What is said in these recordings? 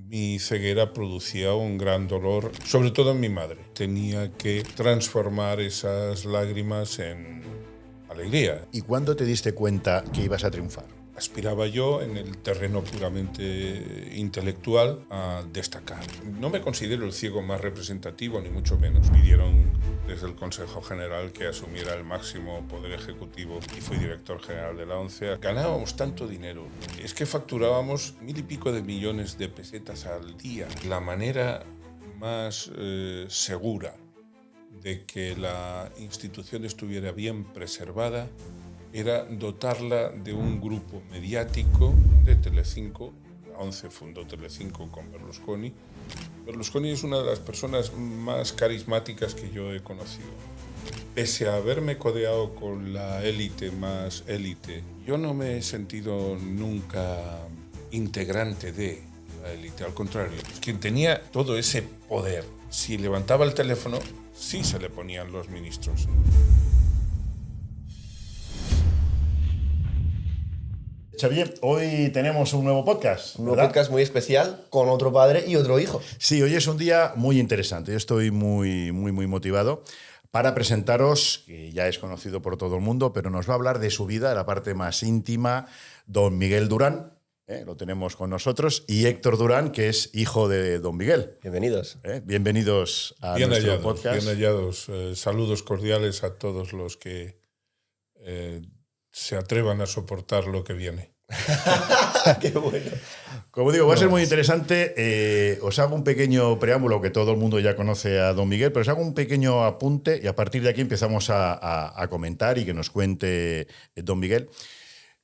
mi ceguera producía un gran dolor, sobre todo en mi madre. Tenía que transformar esas lágrimas en alegría. ¿Y cuándo te diste cuenta que ibas a triunfar? Aspiraba yo, en el terreno puramente intelectual, a destacar. No me considero el ciego más representativo, ni mucho menos. Pidieron desde el Consejo General que asumiera el máximo poder ejecutivo y fui director general de la ONCE. Ganábamos tanto dinero, es que facturábamos 1.000 y pico de millones de pesetas al día. La manera más segura de que la institución estuviera bien preservada era dotarla de un grupo mediático de Telecinco. La ONCE fundó Telecinco con Berlusconi. Berlusconi es una de las personas más carismáticas que yo he conocido. Pese a haberme codeado con la élite más élite, yo no me he sentido nunca integrante de la élite. Al contrario, quien tenía todo ese poder, si levantaba el teléfono, sí se le ponían los ministros. Xavier, hoy tenemos un nuevo podcast, Un nuevo ¿verdad? podcast muy especial con otro padre y otro hijo. Sí, hoy es un día muy interesante. Yo estoy muy motivado para presentaros, que ya es conocido por todo el mundo, pero nos va a hablar de su vida, de la parte más íntima, don Miguel Durán. Lo tenemos con nosotros, y Héctor Durán, que es hijo de don Miguel. Bienvenidos. Bienvenidos a Bien nuestro hallados, podcast. bien hallados. Saludos cordiales a todos los que se atrevan a soportar lo que viene. Qué bueno. Como digo, va a ser muy interesante. Os hago un pequeño preámbulo, que todo el mundo ya conoce a don Miguel, pero os hago un pequeño apunte y a partir de aquí empezamos a comentar y que nos cuente don Miguel.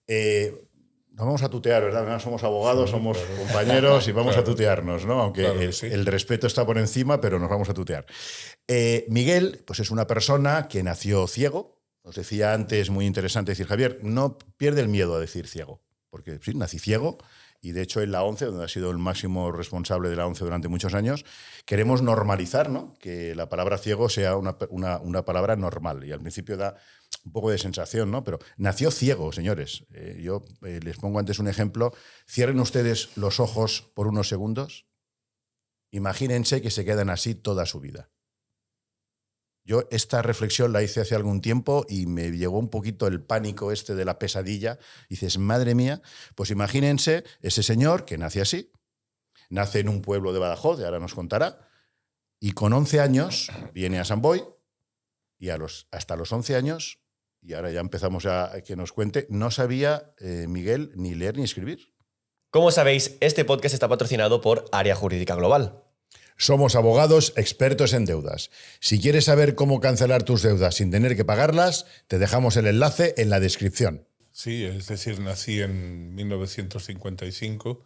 Nos vamos a tutear, ¿verdad? No somos abogados, Sí, somos claro. compañeros y vamos Claro. a tutearnos, ¿no? Aunque Claro que sí. el respeto está por encima, pero nos vamos a tutear. Miguel, pues es una persona que nació ciego. Os decía antes, muy interesante decir, Javier, no pierde el miedo a decir ciego, porque sí, nací ciego. Y de hecho en la ONCE, donde ha sido el máximo responsable de la ONCE durante muchos años, queremos normalizar, ¿no?, que la palabra ciego sea una palabra normal. Y al principio da un poco de sensación, ¿no? Pero nació ciego, señores. Yo les pongo antes un ejemplo. Cierren ustedes los ojos por unos segundos. Imagínense que se quedan así toda su vida. Yo esta reflexión la hice hace algún tiempo y me llegó un poquito el pánico este de la pesadilla. Dices, madre mía, pues imagínense ese señor que nace así, nace en un pueblo de Badajoz, y ahora nos contará, y con 11 años viene a San Boi y hasta los 11 años, y ahora ya empezamos a que nos cuente, no sabía Miguel ni leer ni escribir. Como sabéis, este podcast está patrocinado por Área Jurídica Global. Somos abogados expertos en deudas. Si quieres saber cómo cancelar tus deudas sin tener que pagarlas, te dejamos el enlace en la descripción. Sí, es decir, nací en 1955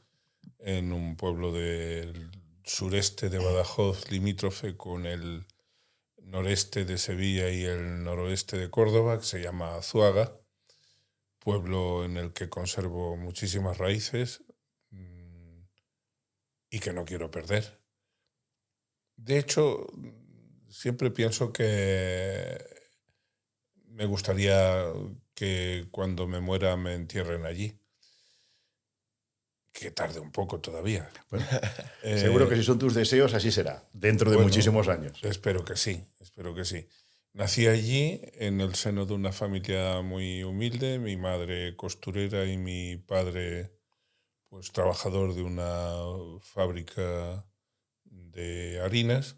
en un pueblo del sureste de Badajoz, limítrofe con el noreste de Sevilla y el noroeste de Córdoba, que se llama Azuaga, pueblo en el que conservo muchísimas raíces y que no quiero perder. De hecho, siempre pienso que me gustaría que cuando me muera me entierren allí. Que tarde un poco todavía. Bueno, seguro que si son tus deseos, así será, dentro de muchísimos años. Espero que sí, espero que sí. Nací allí en el seno de una familia muy humilde, mi madre costurera y mi padre pues trabajador de una fábrica de harinas.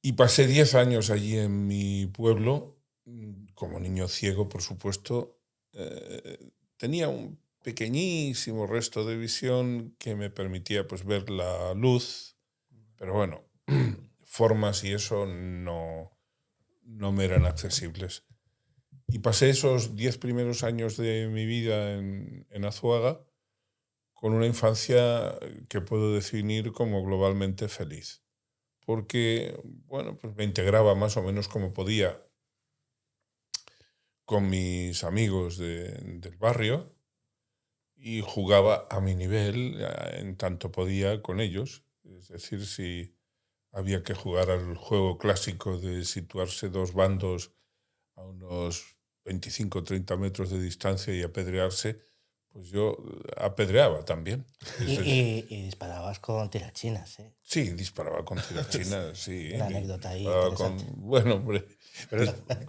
Y pasé 10 años allí en mi pueblo, como niño ciego, por supuesto. Tenía un pequeñísimo resto de visión que me permitía pues ver la luz, pero bueno, formas y eso no me eran accesibles. Y pasé esos 10 primeros años de mi vida en Azuaga con una infancia que puedo definir como globalmente feliz. Porque, bueno, pues me integraba más o menos como podía con mis amigos del barrio y jugaba a mi nivel en tanto podía con ellos. Es decir, si había que jugar al juego clásico de situarse dos bandos a unos 25 o 30 metros de distancia y apedrearse, pues yo apedreaba también. Y disparabas con tirachinas, ¿eh? Sí, disparaba con tirachinas, sí. Una anécdota ahí Disparaba interesante. Bueno, hombre. Pero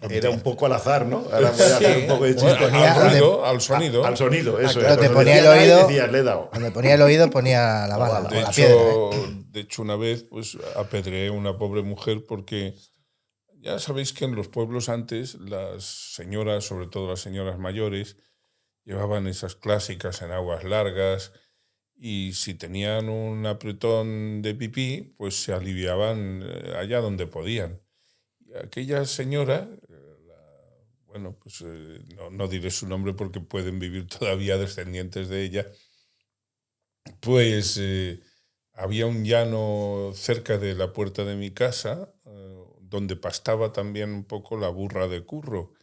era un poco al azar, ¿no? Ahora voy a hacer un poco de Bueno, chiste. al ruido, al sonido. Al sonido, eso. claro, te Cuando ponía decía el nada, oído. decías, le he dado. Donde ponía el oído ponía la bala, bala. o la piedra, ¿eh? De hecho, una vez pues apedreé a una pobre mujer porque ya sabéis que en los pueblos antes las señoras, sobre todo las señoras mayores, llevaban esas clásicas enaguas largas y si tenían un apretón de pipí, pues se aliviaban allá donde podían. Y aquella señora, bueno, pues no diré su nombre porque pueden vivir todavía descendientes de ella, pues había un llano cerca de la puerta de mi casa donde pastaba también un poco la burra de Curro.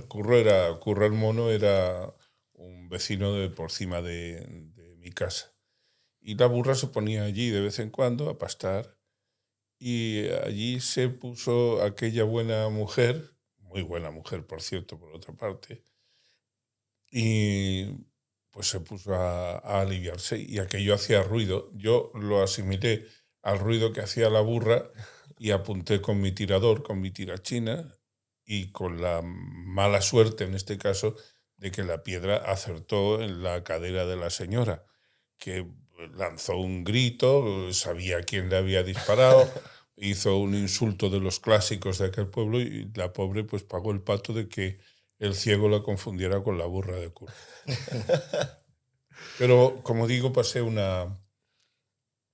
Curro el mono era un vecino por encima de mi casa. Y la burra se ponía allí de vez en cuando a pastar. Y allí se puso aquella buena mujer, muy buena mujer, por cierto, por otra parte, y pues se puso a aliviarse y aquello hacía ruido. Yo lo asimilé al ruido que hacía la burra y apunté con mi tirador, con mi tirachina, y con la mala suerte, en este caso, de que la piedra acertó en la cadera de la señora, que lanzó un grito, sabía quién le había disparado, hizo un insulto de los clásicos de aquel pueblo y la pobre pues pagó el pato de que el ciego la confundiera con la burra de Curro. Pero, como digo, pasé una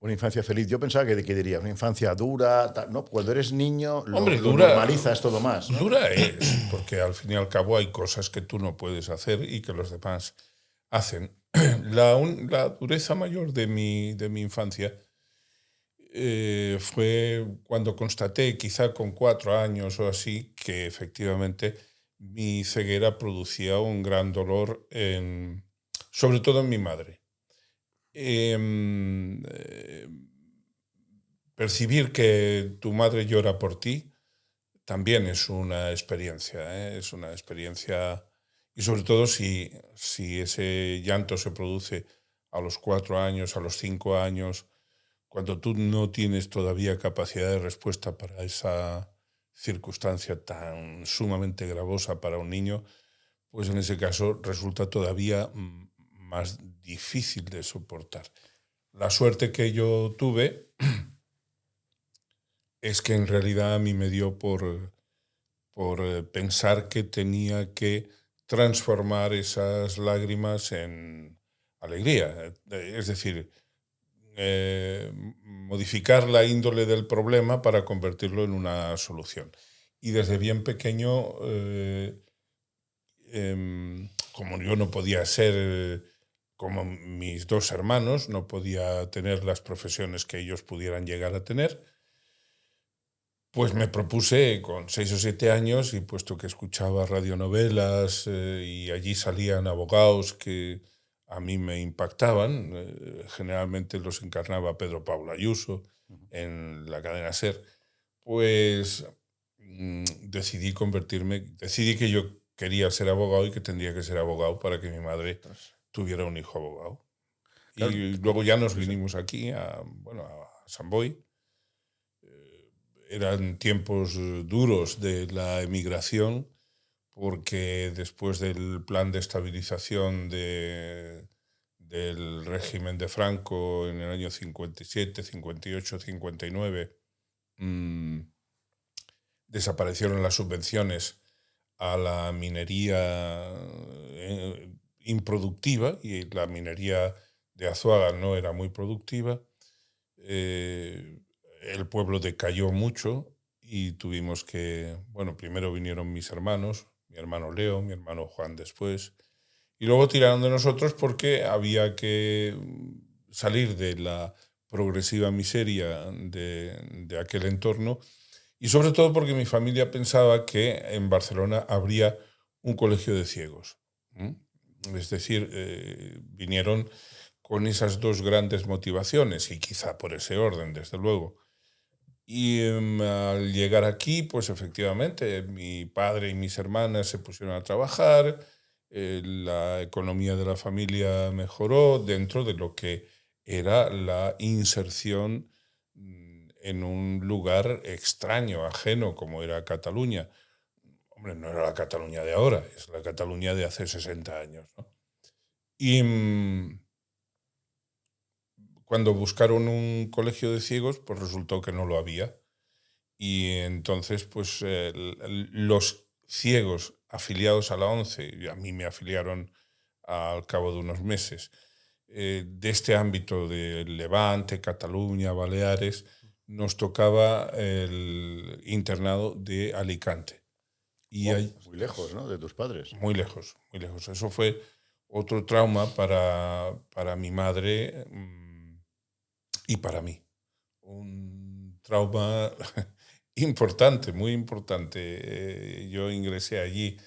infancia feliz. Yo pensaba que dirías, una infancia dura, ¿no? Cuando eres niño lo dura, normalizas todo más, ¿no? Dura es, porque al fin y al cabo hay cosas que tú no puedes hacer y que los demás hacen. La dureza mayor de mi infancia fue cuando constaté, quizá con 4 años o así, que efectivamente mi ceguera producía un gran dolor, sobre todo en mi madre. Percibir que tu madre llora por ti también es una experiencia, ¿eh? Es una experiencia, y sobre todo si ese llanto se produce a los 4 años, a los 5 años, cuando tú no tienes todavía capacidad de respuesta para esa circunstancia tan sumamente gravosa para un niño, pues en ese caso resulta todavía más difícil de soportar. La suerte que yo tuve es que en realidad a mí me dio por pensar que tenía que transformar esas lágrimas en alegría. Es decir, modificar la índole del problema para convertirlo en una solución. Y desde bien pequeño, como yo no podía ser como mis 2 hermanos, no podía tener las profesiones que ellos pudieran llegar a tener, pues me propuse con 6 o 7 años, y puesto que escuchaba radionovelas y allí salían abogados que a mí me impactaban, generalmente los encarnaba Pedro Pablo Ayuso en la cadena SER, pues decidí que yo quería ser abogado y que tendría que ser abogado para que mi madre tuviera un hijo abogado. Claro. Y luego ya nos vinimos aquí a San Boi. Eran tiempos duros de la emigración, porque después del plan de estabilización del régimen de Franco en el año 57, 58, 59, desaparecieron las subvenciones a la minería improductiva, y la minería de Azuaga no era muy productiva. El pueblo decayó mucho y tuvimos que, primero vinieron mis hermanos, mi hermano Leo, mi hermano Juan después, y luego tiraron de nosotros porque había que salir de la progresiva miseria de aquel entorno, y sobre todo porque mi familia pensaba que en Barcelona habría un colegio de ciegos. Es decir, vinieron con esas 2 grandes motivaciones, y quizá por ese orden, desde luego. Y al llegar aquí, pues efectivamente, mi padre y mis hermanas se pusieron a trabajar, la economía de la familia mejoró dentro de lo que era la inserción en un lugar extraño, ajeno, como era Cataluña. Hombre, no era la Cataluña de ahora, es la Cataluña de hace 60 años, ¿no? Y cuando buscaron un colegio de ciegos, pues resultó que no lo había. Y entonces, pues los ciegos afiliados a la ONCE, y a mí me afiliaron al cabo de unos meses, de este ámbito de Levante, Cataluña, Baleares, nos tocaba el internado de Alicante. Y muy lejos, ¿no?, de tus padres. Muy lejos, muy lejos. Eso fue otro trauma para mi madre y para mí. Un trauma importante, muy importante. Yo ingresé allí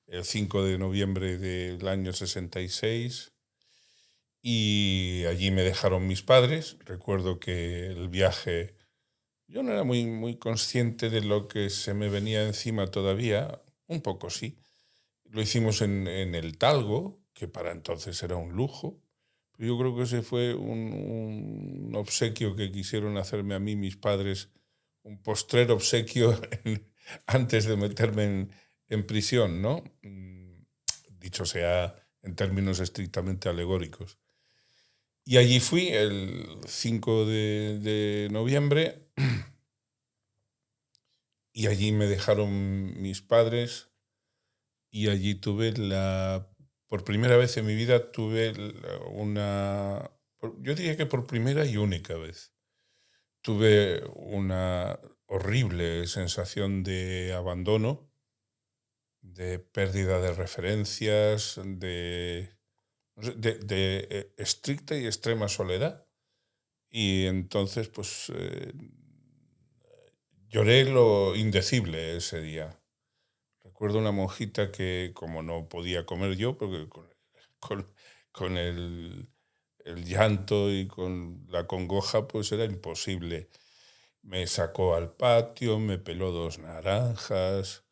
el 5 de noviembre del año 66 y allí me dejaron mis padres. Recuerdo que el viaje, yo no era muy consciente de lo que se me venía encima todavía, un poco sí. Lo hicimos en el Talgo, que para entonces era un lujo. Yo creo que ese fue un obsequio que quisieron hacerme a mí mis padres, un postrer obsequio antes de meterme en prisión, ¿no? Dicho sea en términos estrictamente alegóricos. Y allí fui el 5 de noviembre y allí me dejaron mis padres y allí tuve por primera vez en mi vida tuve yo diría que por primera y única vez, tuve una horrible sensación de abandono, de pérdida de referencias, de estricta y extrema soledad. Y entonces, pues, lloré lo indecible ese día. Recuerdo una monjita que, como no podía comer yo, porque con el llanto y con la congoja, pues era imposible. Me sacó al patio, me peló 2 naranjas,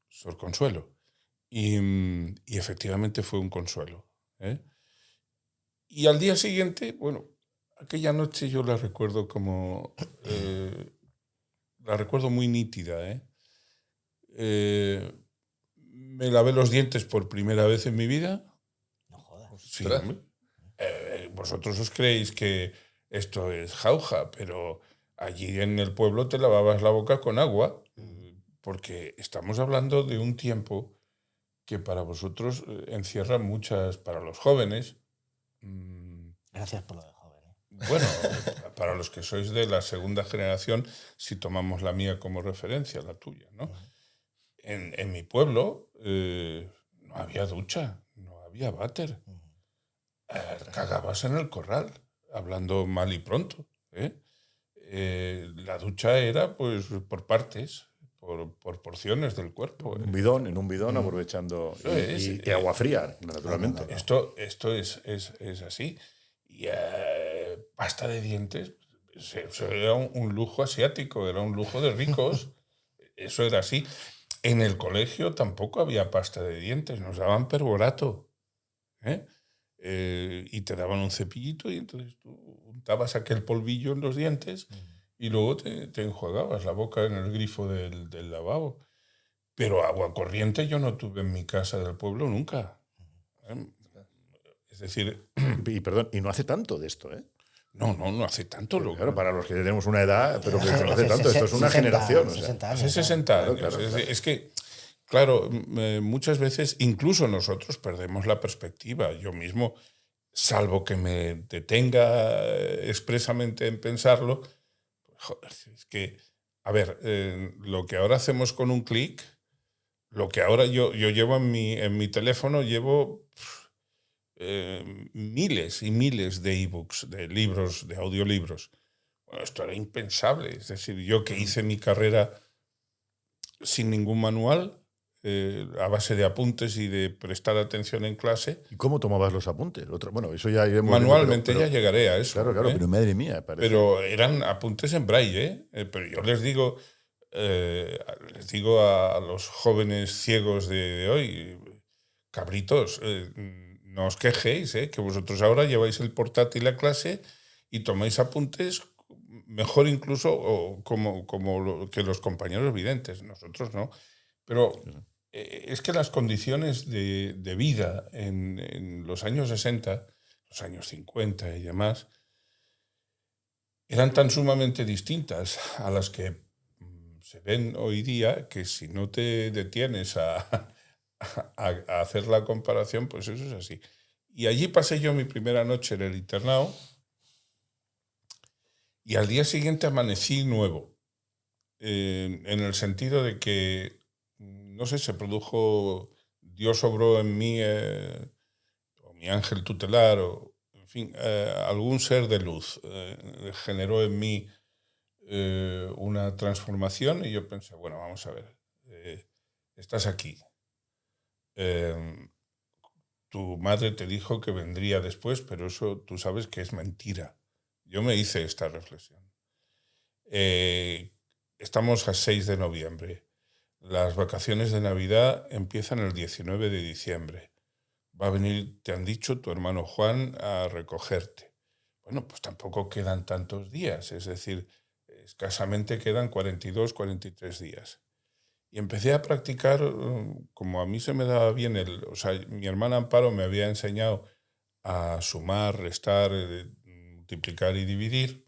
Sor Consuelo. Y efectivamente fue un consuelo, ¿eh? Y al día siguiente, bueno, aquella noche yo la recuerdo como... la recuerdo muy nítida, ¿eh? Me lavé los dientes por primera vez en mi vida. No jodas. Sí, hombre. Vosotros os creéis que esto es jauja, pero allí en el pueblo te lavabas la boca con agua, porque estamos hablando de un tiempo que para vosotros encierra muchas, para los jóvenes. Gracias por lo de joven. Bueno, para los que sois de la segunda generación, si tomamos la mía como referencia, la tuya, ¿no? En mi pueblo no había ducha, no había váter. Cagabas en el corral, hablando mal y pronto, ¿eh? La ducha era pues por partes, por porciones del cuerpo. En un bidón, aprovechando. Y agua fría, naturalmente. Esto es así. Y pasta de dientes, eso era un lujo asiático, era un lujo de ricos. Eso era así. En el colegio tampoco había pasta de dientes, nos daban perborato, ¿eh? Y te daban un cepillito y entonces tú untabas aquel polvillo en los dientes y luego te enjuagabas la boca en el grifo del lavabo. Pero agua corriente yo no tuve en mi casa del pueblo nunca. Es decir... Y no hace tanto de esto, ¿eh? No hace tanto. Claro, para los que tenemos una edad, pero que no hace tanto. Esto es una generación. 60 hace 60 años. Claro. Es que, claro, muchas veces incluso nosotros perdemos la perspectiva. Yo mismo, salvo que me detenga expresamente en pensarlo, joder, es que, a ver, lo que ahora hacemos con un clic, lo que ahora yo llevo en mi teléfono, llevo... miles y miles de ebooks, de libros, de audiolibros. Bueno, esto era impensable. Es decir, yo que hice mi carrera sin ningún manual, a base de apuntes y de prestar atención en clase. ¿Y cómo tomabas los apuntes? Bueno, eso ya hemos manualmente visto, pero ya llegaré a eso. Claro, pero madre mía. Pero eran apuntes en braille, pero yo les digo, les digo a los jóvenes ciegos de hoy, cabritos, no os quejéis, que vosotros ahora lleváis el portátil a clase y tomáis apuntes mejor incluso que los compañeros videntes. Nosotros no. Pero es que las condiciones de vida en los años 60, los años 50 y demás, eran tan sumamente distintas a las que se ven hoy día que si no te detienes a hacer la comparación, pues eso es así. Y allí pasé yo mi primera noche en el internado y al día siguiente amanecí nuevo, en el sentido de que, no sé, se produjo, Dios obró en mí, o mi ángel tutelar, o en fin, algún ser de luz generó en mí una transformación y yo pensé, bueno, vamos a ver, estás aquí. Tu madre te dijo que vendría después, pero eso tú sabes que es mentira. Yo me hice esta reflexión. Estamos a 6 de noviembre. Las vacaciones de Navidad empiezan el 19 de diciembre. Va a venir, te han dicho, tu hermano Juan a recogerte. Bueno, pues tampoco quedan tantos días, es decir, escasamente quedan 42, 43 días. Y empecé a practicar, como a mí se me daba bien, o sea, mi hermana Amparo me había enseñado a sumar, restar, multiplicar y dividir,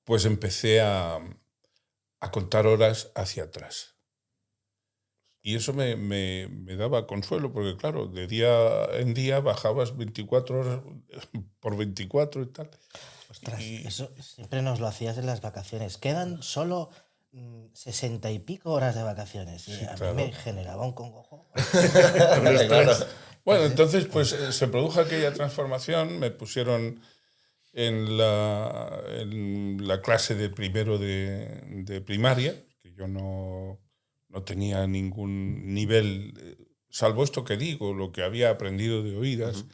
pues empecé a contar horas hacia atrás. Y eso me daba consuelo, porque claro, de día en día bajabas 24 horas por 24 y tal. Ostras, eso siempre nos lo hacías en las vacaciones. Quedan solo 60 y pico horas de vacaciones. Y Sí, a claro. mí me generaba un congojo. Claro. Bueno, entonces pues se produjo aquella transformación, me pusieron en la clase de primero de primaria, que yo no tenía ningún nivel, salvo esto que digo, lo que había aprendido de oídas,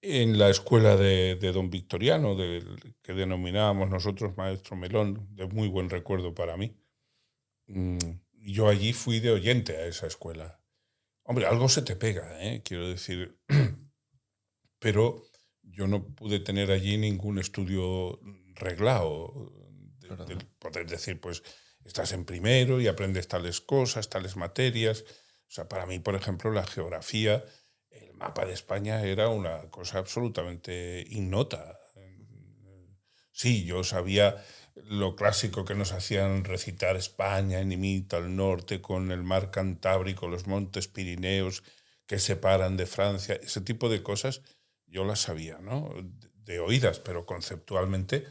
en la escuela de don Victoriano, que denominábamos nosotros Maestro Melón, de muy buen recuerdo para mí. Yo allí fui de oyente a esa escuela. Hombre, algo se te pega, quiero decir, pero yo no pude tener allí ningún estudio reglado, de poder decir, pues estás en primero y aprendes tales cosas, tales materias. O sea, para mí, por ejemplo, la geografía, el mapa de España era una cosa absolutamente ignota. Sí, yo sabía lo clásico que nos hacían recitar España, enimita al norte, con el mar Cantábrico, los montes Pirineos que separan de Francia, ese tipo de cosas yo las sabía, ¿no? De oídas, pero conceptualmente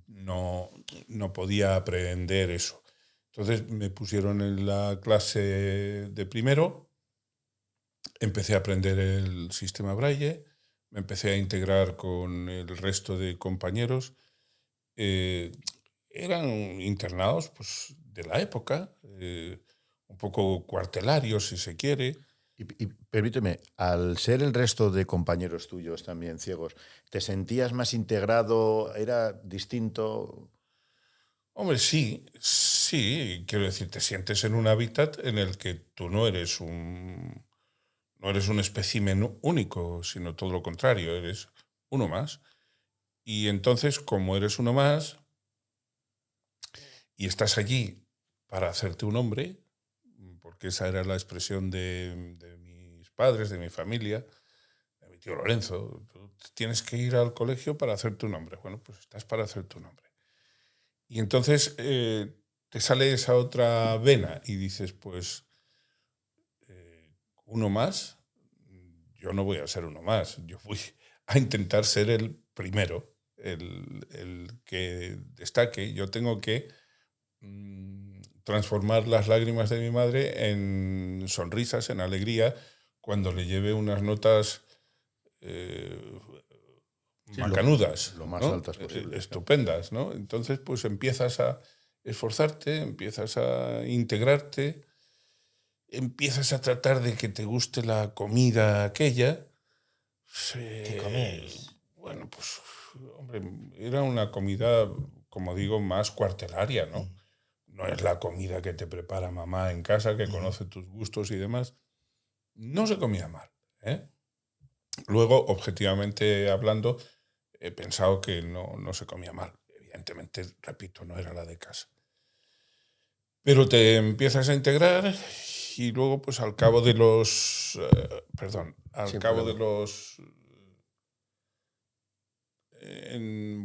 no podía aprender eso. Entonces me pusieron en la clase de primero, empecé a aprender el sistema Braille, me empecé a integrar con el resto de compañeros. Eran internados pues, de la época, un poco cuartelarios, si se quiere. Y permíteme, al ser el resto de compañeros tuyos también ciegos, ¿te sentías más integrado? ¿Era distinto? Hombre, sí, quiero decir, te sientes en un hábitat en el que tú no eres un espécimen único, sino todo lo contrario, eres uno más. Y entonces, como eres uno más y estás allí para hacerte un hombre, porque esa era la expresión de mis padres, de mi familia, de mi tío Lorenzo, tú tienes que ir al colegio para hacerte un hombre. Bueno, pues estás para hacerte un hombre. Y entonces te sale esa otra vena y dices, pues, uno más, yo no voy a ser uno más, yo voy a intentar ser el primero, el que destaque. Yo tengo que transformar las lágrimas de mi madre en sonrisas, en alegría, cuando le lleve unas notas macanudas, lo más ¿no? altas posible. Estupendas, ¿no? Entonces, pues empiezas a esforzarte, empiezas a integrarte, empiezas a tratar de que te guste la comida aquella. ¿Qué comíais? Bueno, pues, hombre, era una comida, como digo, más cuartelaria, ¿no? no es la comida que te prepara mamá en casa, que conoce tus gustos y demás. No se comía mal, ¿eh? Luego, objetivamente hablando, he pensado que no se comía mal. Evidentemente, repito, no era la de casa. Pero te empiezas a integrar y luego, pues al cabo de los... al Sin cabo problema. de los...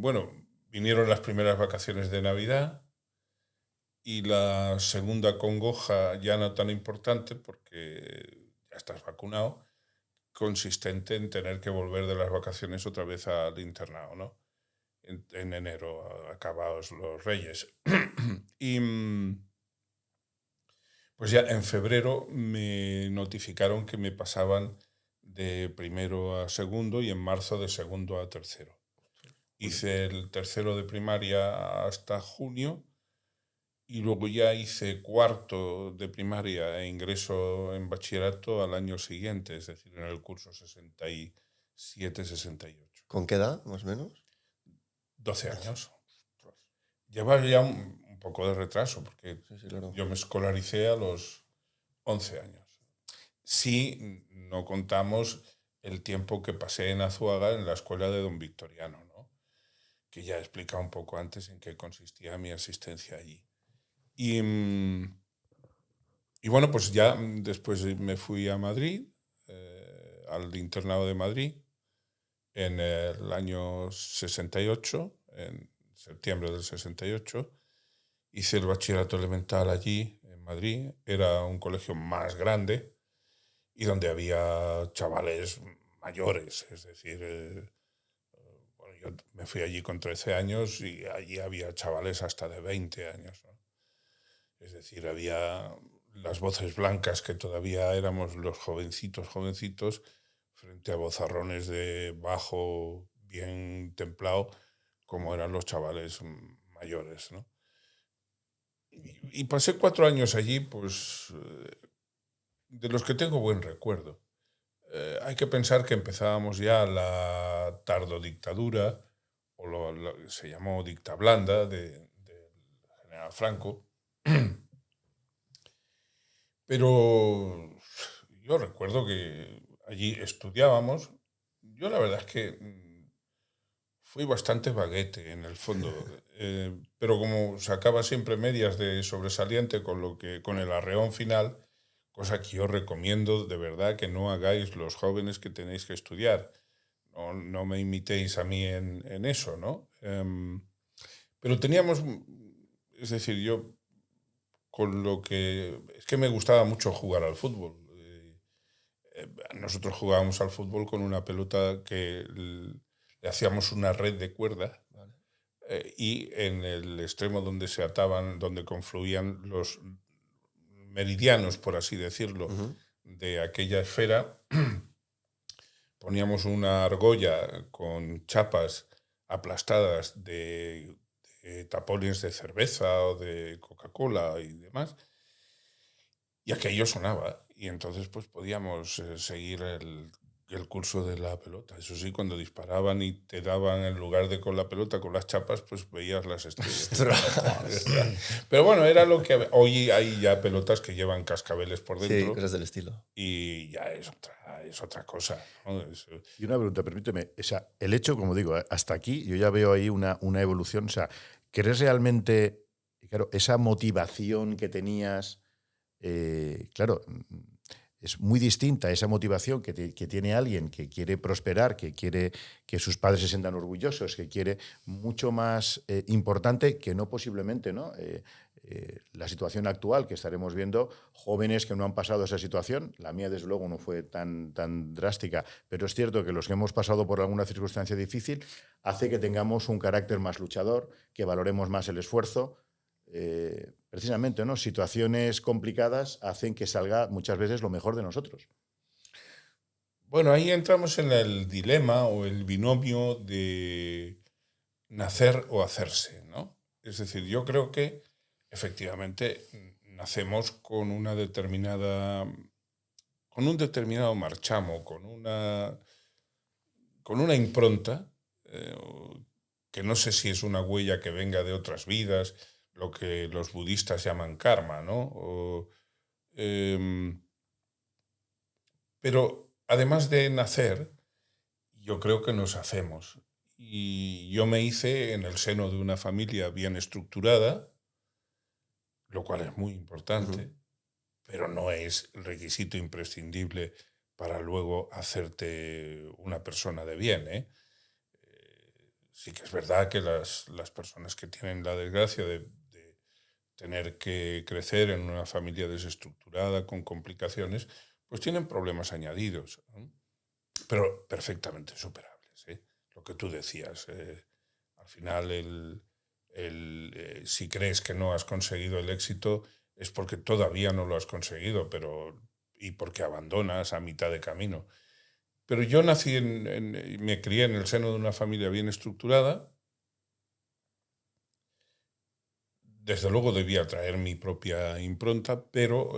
bueno, vinieron las primeras vacaciones de Navidad y la segunda congoja, ya no tan importante porque ya estás vacunado, consistente en tener que volver de las vacaciones otra vez al internado, ¿no? En enero, acabados los Reyes. Y pues ya en febrero me notificaron que me pasaban de primero a segundo y en marzo de segundo a tercero. Hice el tercero de primaria hasta junio y luego ya hice cuarto de primaria e ingreso en bachillerato al año siguiente, es decir, en el curso 67-68. ¿Con qué edad, más o menos? 12 años. Lleva ya un poco de retraso, porque Sí, claro. yo me escolaricé a los 11 años. Sí, no contamos el tiempo que pasé en Azuaga en la escuela de don Victoriano, ¿no? Que ya he explicado un poco antes en qué consistía mi asistencia allí. Y bueno, pues ya después me fui a Madrid, al internado de Madrid, en el año 68, en septiembre del 68. Hice el bachillerato elemental allí, en Madrid. Era un colegio más grande y donde había chavales mayores. Es decir, bueno, yo me fui allí con 13 años y allí había chavales hasta de 20 años, ¿no? Es decir, había las voces blancas que todavía éramos los jovencitos, frente a vozarrones de bajo bien templado, como eran los chavales mayores, ¿no? Y pasé 4 años allí, pues, de los que tengo buen recuerdo. Hay que pensar que empezábamos ya la tardodictadura, o lo que se llamó dicta blanda, del general Franco. Pero yo recuerdo que allí estudiábamos. Yo la verdad es que fui bastante vaguete en el fondo, pero como sacaba siempre medias de sobresaliente con el arreón final, cosa que yo recomiendo de verdad que no hagáis los jóvenes que tenéis que estudiar. No me imitéis a mí en eso, ¿no? Pero teníamos, es decir, yo con lo que... Es que me gustaba mucho jugar al fútbol. Nosotros jugábamos al fútbol con una pelota que le hacíamos una red de cuerda. Vale. Y en el extremo donde se ataban, donde confluían los meridianos, por así decirlo, de aquella esfera, poníamos una argolla con chapas aplastadas de tapones de cerveza o de Coca-Cola y demás, y aquello sonaba, y entonces pues podíamos seguir el curso de la pelota. Eso sí, cuando disparaban y te daban en lugar de con la pelota, con las chapas, pues veías las estrellas. Pero bueno, era lo que... Hoy hay ya pelotas que llevan cascabeles por dentro. Sí, cosas del estilo. Y ya es otra cosa, ¿no? Y una pregunta, permíteme. O sea, el hecho, como digo, hasta aquí yo ya veo ahí una evolución. O sea, ¿crees realmente, claro, esa motivación que tenías, claro, es muy distinta a esa motivación que tiene alguien que quiere prosperar, que quiere que sus padres se sientan orgullosos, que quiere mucho más importante que no posiblemente, ¿no? La situación actual que estaremos viendo, jóvenes que no han pasado esa situación, la mía desde luego no fue tan drástica, pero es cierto que los que hemos pasado por alguna circunstancia difícil hace que tengamos un carácter más luchador, que valoremos más el esfuerzo. Precisamente, ¿no? Situaciones complicadas hacen que salga muchas veces lo mejor de nosotros. Bueno, ahí entramos en el dilema o el binomio de nacer o hacerse, ¿no? Es decir, yo creo que efectivamente nacemos con un determinado marchamo, con una impronta, que no sé si es una huella que venga de otras vidas. lo que los budistas llaman karma, ¿no? Pero además de nacer, yo creo que nos hacemos. Y yo me hice en el seno de una familia bien estructurada, lo cual es muy importante, pero no es el requisito imprescindible para luego hacerte una persona de bien, ¿eh? Sí que es verdad que las personas que tienen la desgracia de tener que crecer en una familia desestructurada, con complicaciones, pues tienen problemas añadidos, ¿no? Pero perfectamente superables, ¿eh? Lo que tú decías, al final si crees que no has conseguido el éxito es porque todavía no lo has conseguido, y porque abandonas a mitad de camino. Pero yo nací me crié en el seno de una familia bien estructurada. Desde luego debía traer mi propia impronta, pero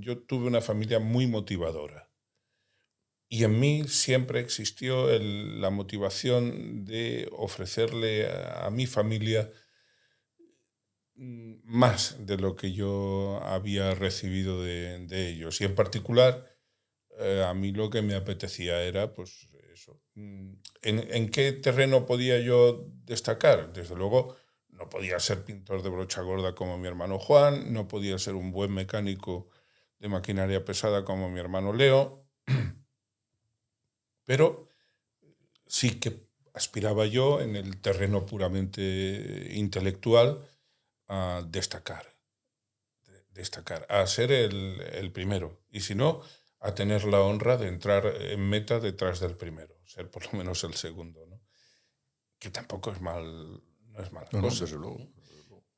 yo tuve una familia muy motivadora. Y en mí siempre existió la motivación de ofrecerle a mi familia más de lo que yo había recibido de ellos. Y en particular, a mí lo que me apetecía era, pues, eso. ¿En qué terreno podía yo destacar? Desde luego, no podía ser pintor de brocha gorda como mi hermano Juan, no podía ser un buen mecánico de maquinaria pesada como mi hermano Leo, pero sí que aspiraba yo en el terreno puramente intelectual a destacar, a ser el primero. Y si no, a tener la honra de entrar en meta detrás del primero, ser por lo menos el segundo, ¿no? Que tampoco es no es mala cosa. Desde luego.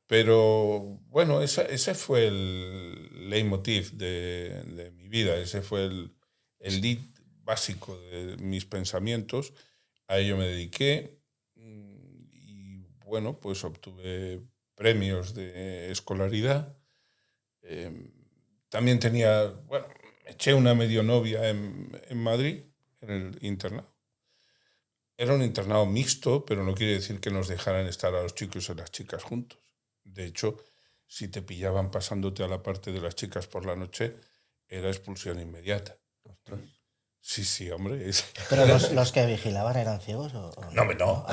Pero bueno, ese fue el leitmotiv de mi vida, ese fue el lead básico de mis pensamientos. A ello me dediqué y bueno, pues obtuve premios de escolaridad. También eché una medionovia en Madrid, en el internado. Era un internado mixto, pero no quiere decir que nos dejaran estar a los chicos y a las chicas juntos. De hecho, si te pillaban pasándote a la parte de las chicas por la noche, era expulsión inmediata. Ostras. Sí, hombre. ¿Pero los que vigilaban eran ciegos o No.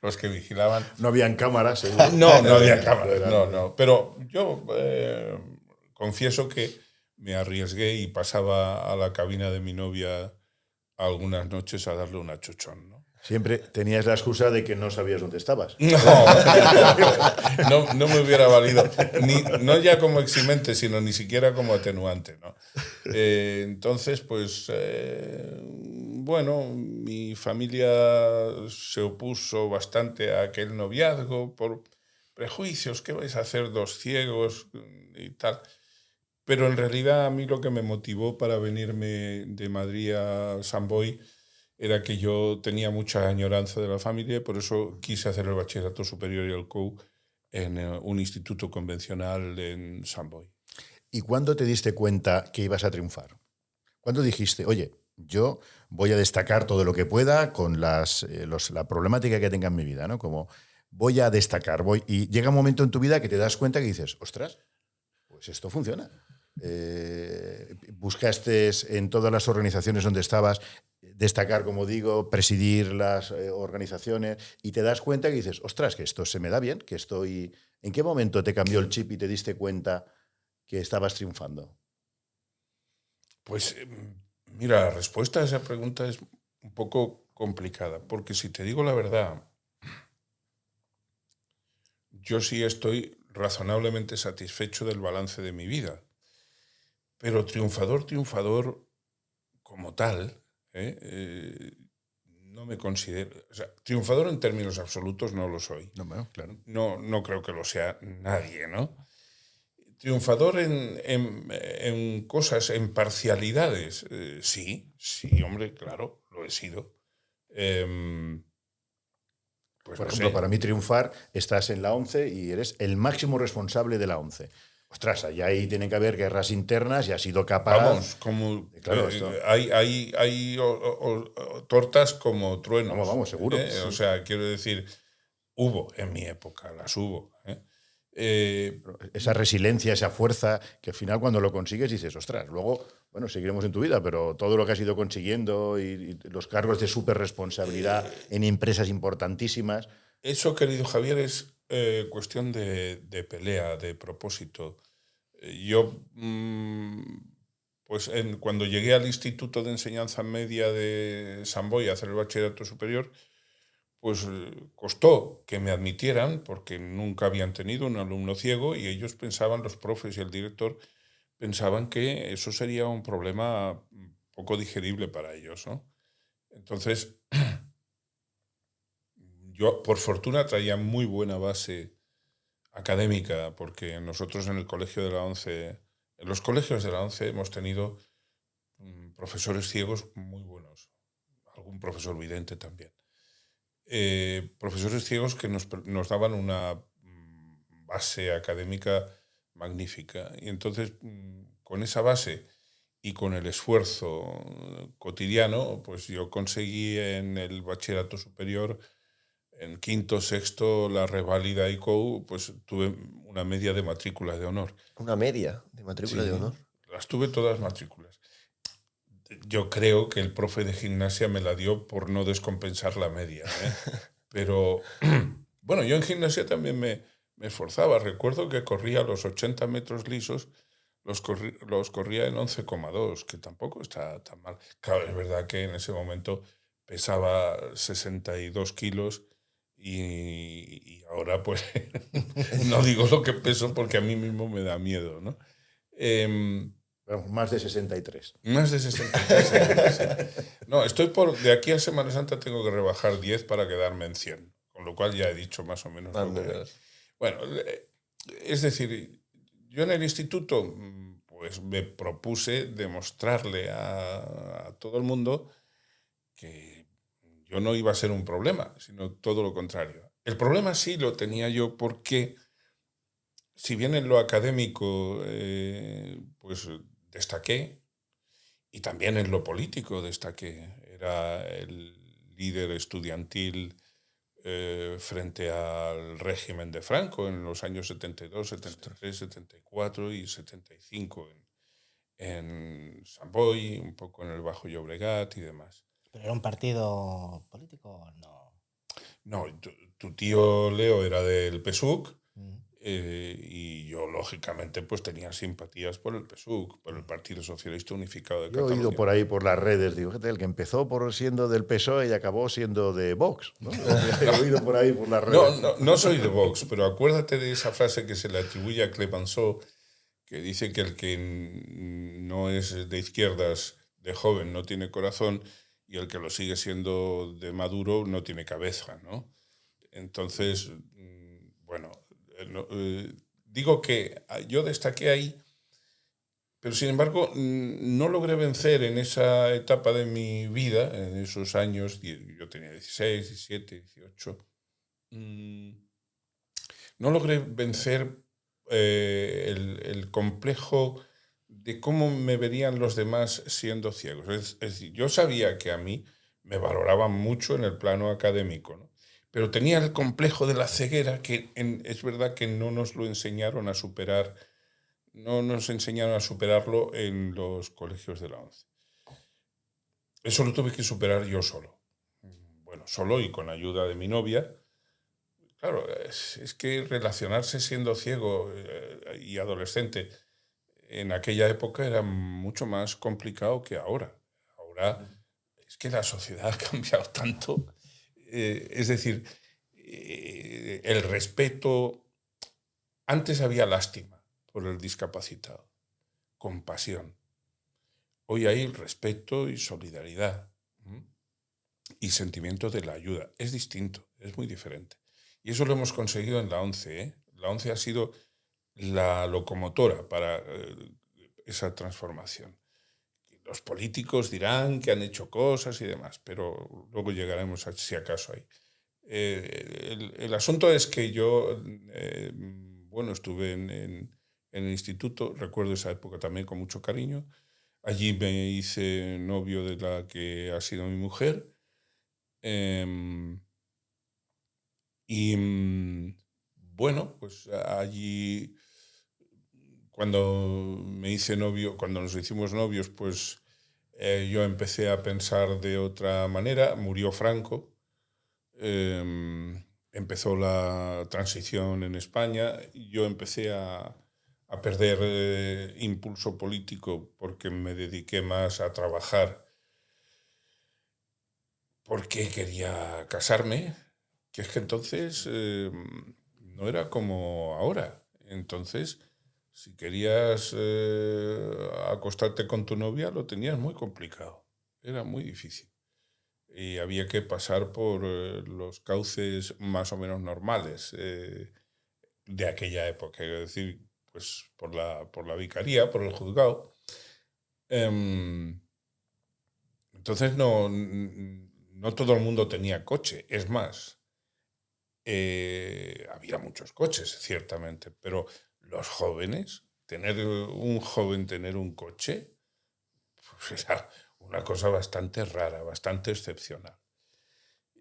Los que vigilaban... No habían cámaras, seguro. No había cámaras, no. Pero yo confieso que me arriesgué y pasaba a la cabina de mi novia algunas noches a darle un achuchón, ¿no? Siempre tenías la excusa de que no sabías dónde estabas. No me hubiera valido, no ya como eximente, sino ni siquiera como atenuante, ¿no? Entonces, pues, bueno, mi familia se opuso bastante a aquel noviazgo por prejuicios, ¿qué vais a hacer dos ciegos y tal? Pero en realidad a mí lo que me motivó para venirme de Madrid a Sant Boi era que yo tenía mucha añoranza de la familia y por eso quise hacer el bachillerato superior y el COU en un instituto convencional en Sant Boi. ¿Y cuándo te diste cuenta que ibas a triunfar? ¿Cuándo dijiste, oye, yo voy a destacar todo lo que pueda con la problemática que tenga en mi vida, ¿no? Como voy a destacar, y llega un momento en tu vida que te das cuenta que dices, ostras, pues esto funciona. Buscaste en todas las organizaciones donde estabas destacar, como digo, presidir las organizaciones y te das cuenta que dices, ostras, que esto se me da bien, que estoy... ¿En qué momento te cambió el chip y te diste cuenta que estabas triunfando? Pues mira, la respuesta a esa pregunta es un poco complicada, porque si te digo la verdad, yo sí estoy razonablemente satisfecho del balance de mi vida. Pero triunfador como tal, no me considero... O sea, triunfador en términos absolutos no lo soy. No, bueno, claro. No creo que lo sea nadie, ¿no? Triunfador en cosas, en parcialidades, sí, hombre, claro, lo he sido. Pues Por no ejemplo, sé. para mí triunfar, estás en la ONCE y eres el máximo responsable de la ONCE. Ostras, allá ahí tienen que haber guerras internas y has sido capaz... Vamos, como Claro, hay tortas como truenos. Vamos, seguro. Sí. O sea, quiero decir, Hubo en mi época, las hubo. Esa resiliencia, esa fuerza, que al final cuando lo consigues dices, ostras, luego, bueno, seguiremos en tu vida, pero todo lo que has ido consiguiendo y los cargos de súper responsabilidad en empresas importantísimas. Eso, querido Javier, es cuestión de pelea, de propósito. Yo, pues cuando llegué al Instituto de Enseñanza Media de San Boi a hacer el bachillerato superior, pues costó que me admitieran porque nunca habían tenido un alumno ciego y ellos pensaban, los profes y el director, pensaban que eso sería un problema poco digerible para ellos, ¿no? Entonces, yo por fortuna traía muy buena base académica porque nosotros en el colegio de la ONCE, en los colegios de la ONCE hemos tenido profesores ciegos muy buenos, algún profesor vidente también. Profesores ciegos que nos daban una base académica magnífica. Y entonces, con esa base y con el esfuerzo cotidiano, pues yo conseguí en el bachillerato superior, en quinto, sexto, la reválida ICOU, pues tuve una media de matrícula de honor. Una media de matrícula de honor. Las tuve todas matrículas. Yo creo que el profe de gimnasia me la dio por no descompensar la media, ¿eh? Pero, bueno, yo en gimnasia también me esforzaba. Recuerdo que corría los 80 metros lisos, los corría en 11,2, que tampoco está tan mal. Claro, es verdad que en ese momento pesaba 62 kilos y ahora pues no digo lo que peso porque a mí mismo me da miedo, ¿no? Más de 63. Más de 63. Sí. No, de aquí a Semana Santa tengo que rebajar 10 para quedarme en 100, con lo cual ya he dicho más o menos lo que hay. Bueno, es decir, yo en el instituto pues me propuse demostrarle a todo el mundo que yo no iba a ser un problema, sino todo lo contrario. El problema sí lo tenía yo porque, si bien en lo académico pues destaqué, y también en lo político destaqué. Era el líder estudiantil frente al régimen de Franco en los años 72, 73, 74 y 75 en San Boi, un poco en el Bajo Llobregat y demás. ¿Pero era un partido político o no? No, tu tío Leo era del PSUC. Mm. Y yo, lógicamente, pues tenía simpatías por el PSUC, por el Partido Socialista Unificado de Yo he Cataluña. oído por ahí, por las redes, digo, fíjate, el que empezó siendo del PSOE y acabó siendo de Vox, ¿no? He oído por ahí, por las redes. No soy de Vox, pero acuérdate de esa frase que se le atribuye a Clemenceau, que dice que el que no es de izquierdas de joven no tiene corazón y el que lo sigue siendo de maduro no tiene cabeza, ¿no? Entonces, bueno, digo que yo destaqué ahí, pero sin embargo no logré vencer en esa etapa de mi vida, en esos años, yo tenía 16, 17, 18, no logré vencer el complejo de cómo me verían los demás siendo ciegos. Es decir, yo sabía que a mí me valoraban mucho en el plano académico, ¿no? Pero tenía el complejo de la ceguera que es verdad que no nos lo enseñaron a superar, no nos enseñaron a superarlo en los colegios de la ONCE. Eso lo tuve que superar yo solo. Bueno, solo y con ayuda de mi novia. Claro, es que relacionarse siendo ciego y adolescente en aquella época era mucho más complicado que ahora. Ahora es que la sociedad ha cambiado tanto. Es decir, el respeto. Antes había lástima por el discapacitado, compasión. Hoy hay respeto y solidaridad y sentimiento de la ayuda. Es distinto, es muy diferente. Y eso lo hemos conseguido en la ONCE, ¿eh? La ONCE ha sido la locomotora para esa transformación. Los políticos dirán que han hecho cosas y demás, pero luego llegaremos si acaso ahí. El asunto es que yo, bueno, estuve en el instituto, recuerdo esa época también con mucho cariño. Allí me hice novio de la que ha sido mi mujer. Y bueno, pues allí, cuando me hice novio, cuando nos hicimos novios, pues yo empecé a pensar de otra manera. Murió Franco, empezó la transición en España y yo empecé a perder impulso político porque me dediqué más a trabajar porque quería casarme, que es que entonces no era como ahora. Entonces, si querías acostarte con tu novia, lo tenías muy complicado. Era muy difícil. Y había que pasar por los cauces más o menos normales de aquella época. Es decir, pues por la vicaría, por el juzgado. Em, entonces no todo el mundo tenía coche. Es más, había muchos coches, ciertamente, pero los jóvenes, tener un coche, pues era una cosa bastante rara, bastante excepcional.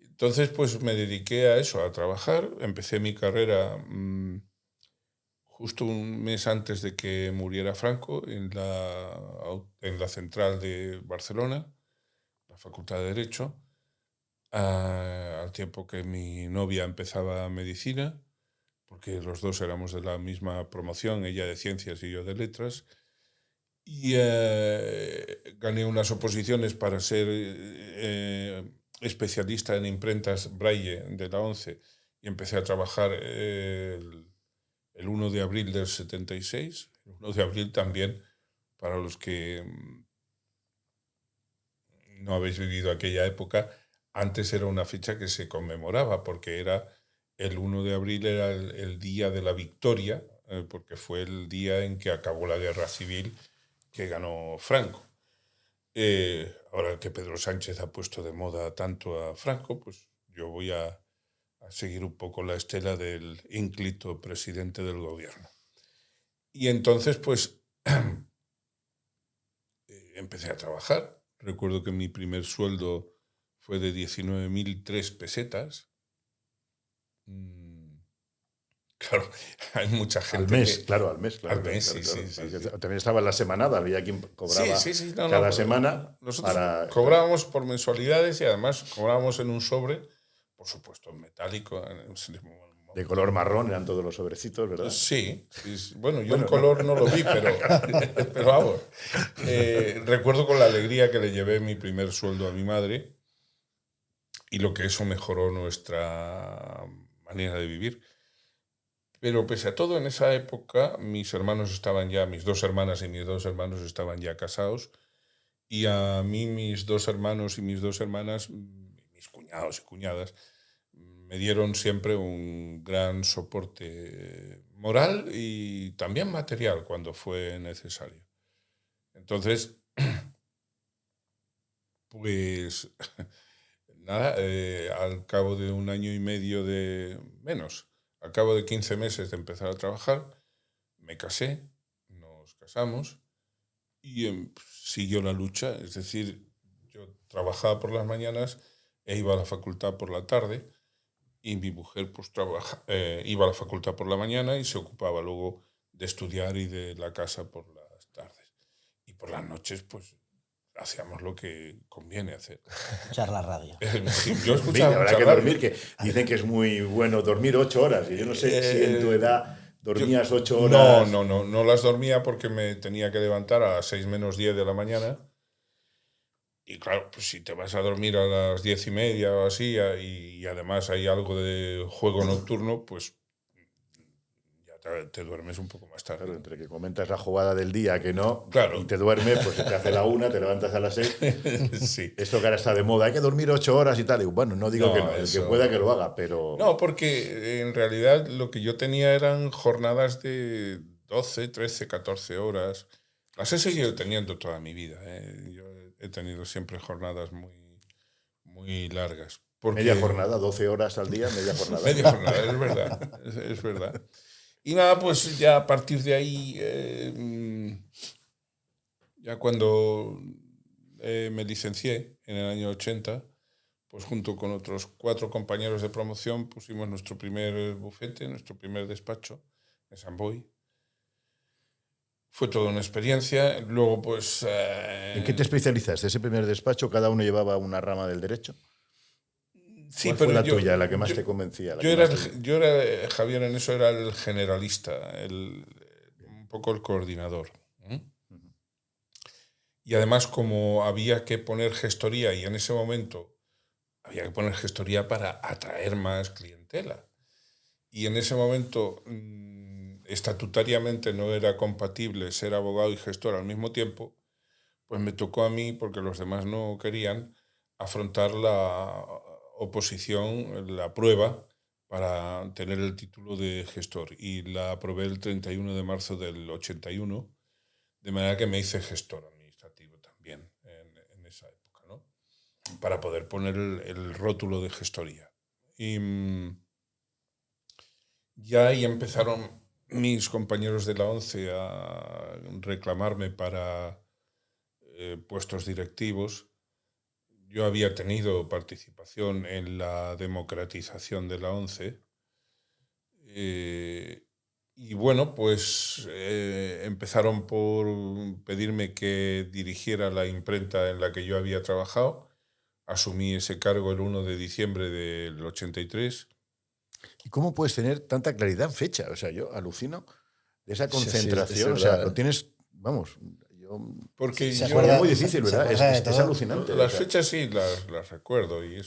Entonces, pues me dediqué a eso, a trabajar. Empecé mi carrera justo un mes antes de que muriera Franco en la central de Barcelona, la Facultad de Derecho, al tiempo que mi novia empezaba medicina, porque los dos éramos de la misma promoción, ella de ciencias y yo de letras, y gané unas oposiciones para ser especialista en imprentas Braille de la ONCE y empecé a trabajar el 1 de abril del 76, el 1 de abril también, para los que no habéis vivido aquella época, antes era una fecha que se conmemoraba porque el 1 de abril era el día de la victoria, porque fue el día en que acabó la guerra civil que ganó Franco. Ahora que Pedro Sánchez ha puesto de moda tanto a Franco, pues yo voy a seguir un poco la estela del ínclito presidente del gobierno. Y entonces, pues, empecé a trabajar. Recuerdo que mi primer sueldo fue de 19.003 pesetas. Claro, hay mucha gente Al mes, que... claro, al mes. Claro, Al mes, claro, sí, claro. sí, sí, sí. También estaba en la semanada, había quien cobraba Sí, no, cada pero semana nosotros para... cobrábamos por mensualidades y además cobrábamos en un sobre, por supuesto, en metálico. De color marrón eran todos los sobrecitos, ¿verdad? Sí, bueno, yo en Bueno, color no lo vi, pero vamos. Recuerdo con la alegría que le llevé mi primer sueldo a mi madre y lo que eso mejoró nuestra manera de vivir. Pero pese a todo, en esa época mis dos hermanas y mis dos hermanos estaban ya casados y a mí mis dos hermanos y mis dos hermanas, mis cuñados y cuñadas, me dieron siempre un gran soporte moral y también material cuando fue necesario. Entonces, pues nada, al cabo de un año y medio al cabo de 15 meses de empezar a trabajar, me casé, nos casamos y siguió la lucha. Es decir, yo trabajaba por las mañanas e iba a la facultad por la tarde y mi mujer pues iba a la facultad por la mañana y se ocupaba luego de estudiar y de la casa por las tardes. Y por las noches pues hacíamos lo que conviene hacer. Escuchar la radio. Yo escuchaba habrá mucha que radio. dormir, que dicen que es muy bueno dormir 8 horas. Y yo no sé si en tu edad dormías 8 horas. No las dormía porque me tenía que levantar a las 6 menos 10 de la mañana. Y claro, pues si te vas a dormir a las 10:30 o así, y además hay algo de juego nocturno, pues ya te duermes un poco más tarde. Claro, entre que comentas la jugada del día que no, Claro. y te duermes, pues se te hace la 1, te levantas a las 6. Sí. Esto que ahora está de moda, hay que dormir 8 horas y tal. Y bueno, no digo No, que no, el que pueda que lo haga, pero... No, porque en realidad lo que yo tenía eran jornadas de 12, 13, 14 horas. Las he seguido teniendo toda mi vida. Yo he tenido siempre jornadas muy, muy largas. Media jornada, 12 horas al día, media jornada. Media jornada, es verdad, es verdad. Y nada, pues ya a partir de ahí, ya cuando me licencié en el año 80, pues junto con otros 4 compañeros de promoción pusimos nuestro primer bufete, nuestro primer despacho en Sant Boi. Fue toda una experiencia. Luego, pues... ¿En qué te especializaste? ¿Ese primer despacho cada uno llevaba una rama del derecho? Sí, ¿Cuál fue pero la tuya, la que más te convencía? Yo era, Javier, en eso era el generalista, un poco el coordinador. Y además, como había que poner gestoría, y en ese momento había que poner gestoría para atraer más clientela. Y en ese momento, estatutariamente no era compatible ser abogado y gestor al mismo tiempo, pues me tocó a mí, porque los demás no querían, afrontar la oposición, la prueba, para tener el título de gestor. Y la aprobé el 31 de marzo del 81, de manera que me hice gestor administrativo también en esa época, ¿no? Para poder poner el rótulo de gestoría. Y ya ahí empezaron mis compañeros de la ONCE a reclamarme para puestos directivos. Yo había tenido participación en la democratización de la ONCE. Y bueno, pues empezaron por pedirme que dirigiera la imprenta en la que yo había trabajado. Asumí ese cargo el 1 de diciembre del 83. ¿Y cómo puedes tener tanta claridad en fecha? O sea, yo alucino de esa concentración. es O sea, verdad. lo tienes, vamos, yo... Porque Se yo... Es acuerda- muy difícil, se ¿verdad? acuerda de Es todo. alucinante. Las o sea. fechas sí las recuerdo y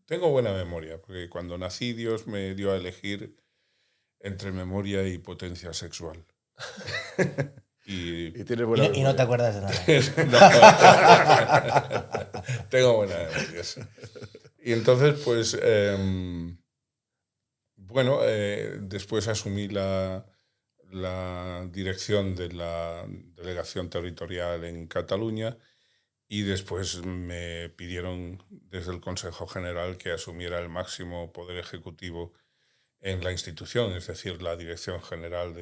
tengo buena memoria, porque cuando nací Dios me dio a elegir entre memoria y potencia sexual. Y Y tienes buena Y no te memoria. acuerdas de nada. tengo buena memoria. Sí. Y entonces, pues, bueno, después asumí la dirección de la delegación territorial en Cataluña. Y después me pidieron desde el Consejo General que asumiera el máximo poder ejecutivo en la institución, es decir, la dirección general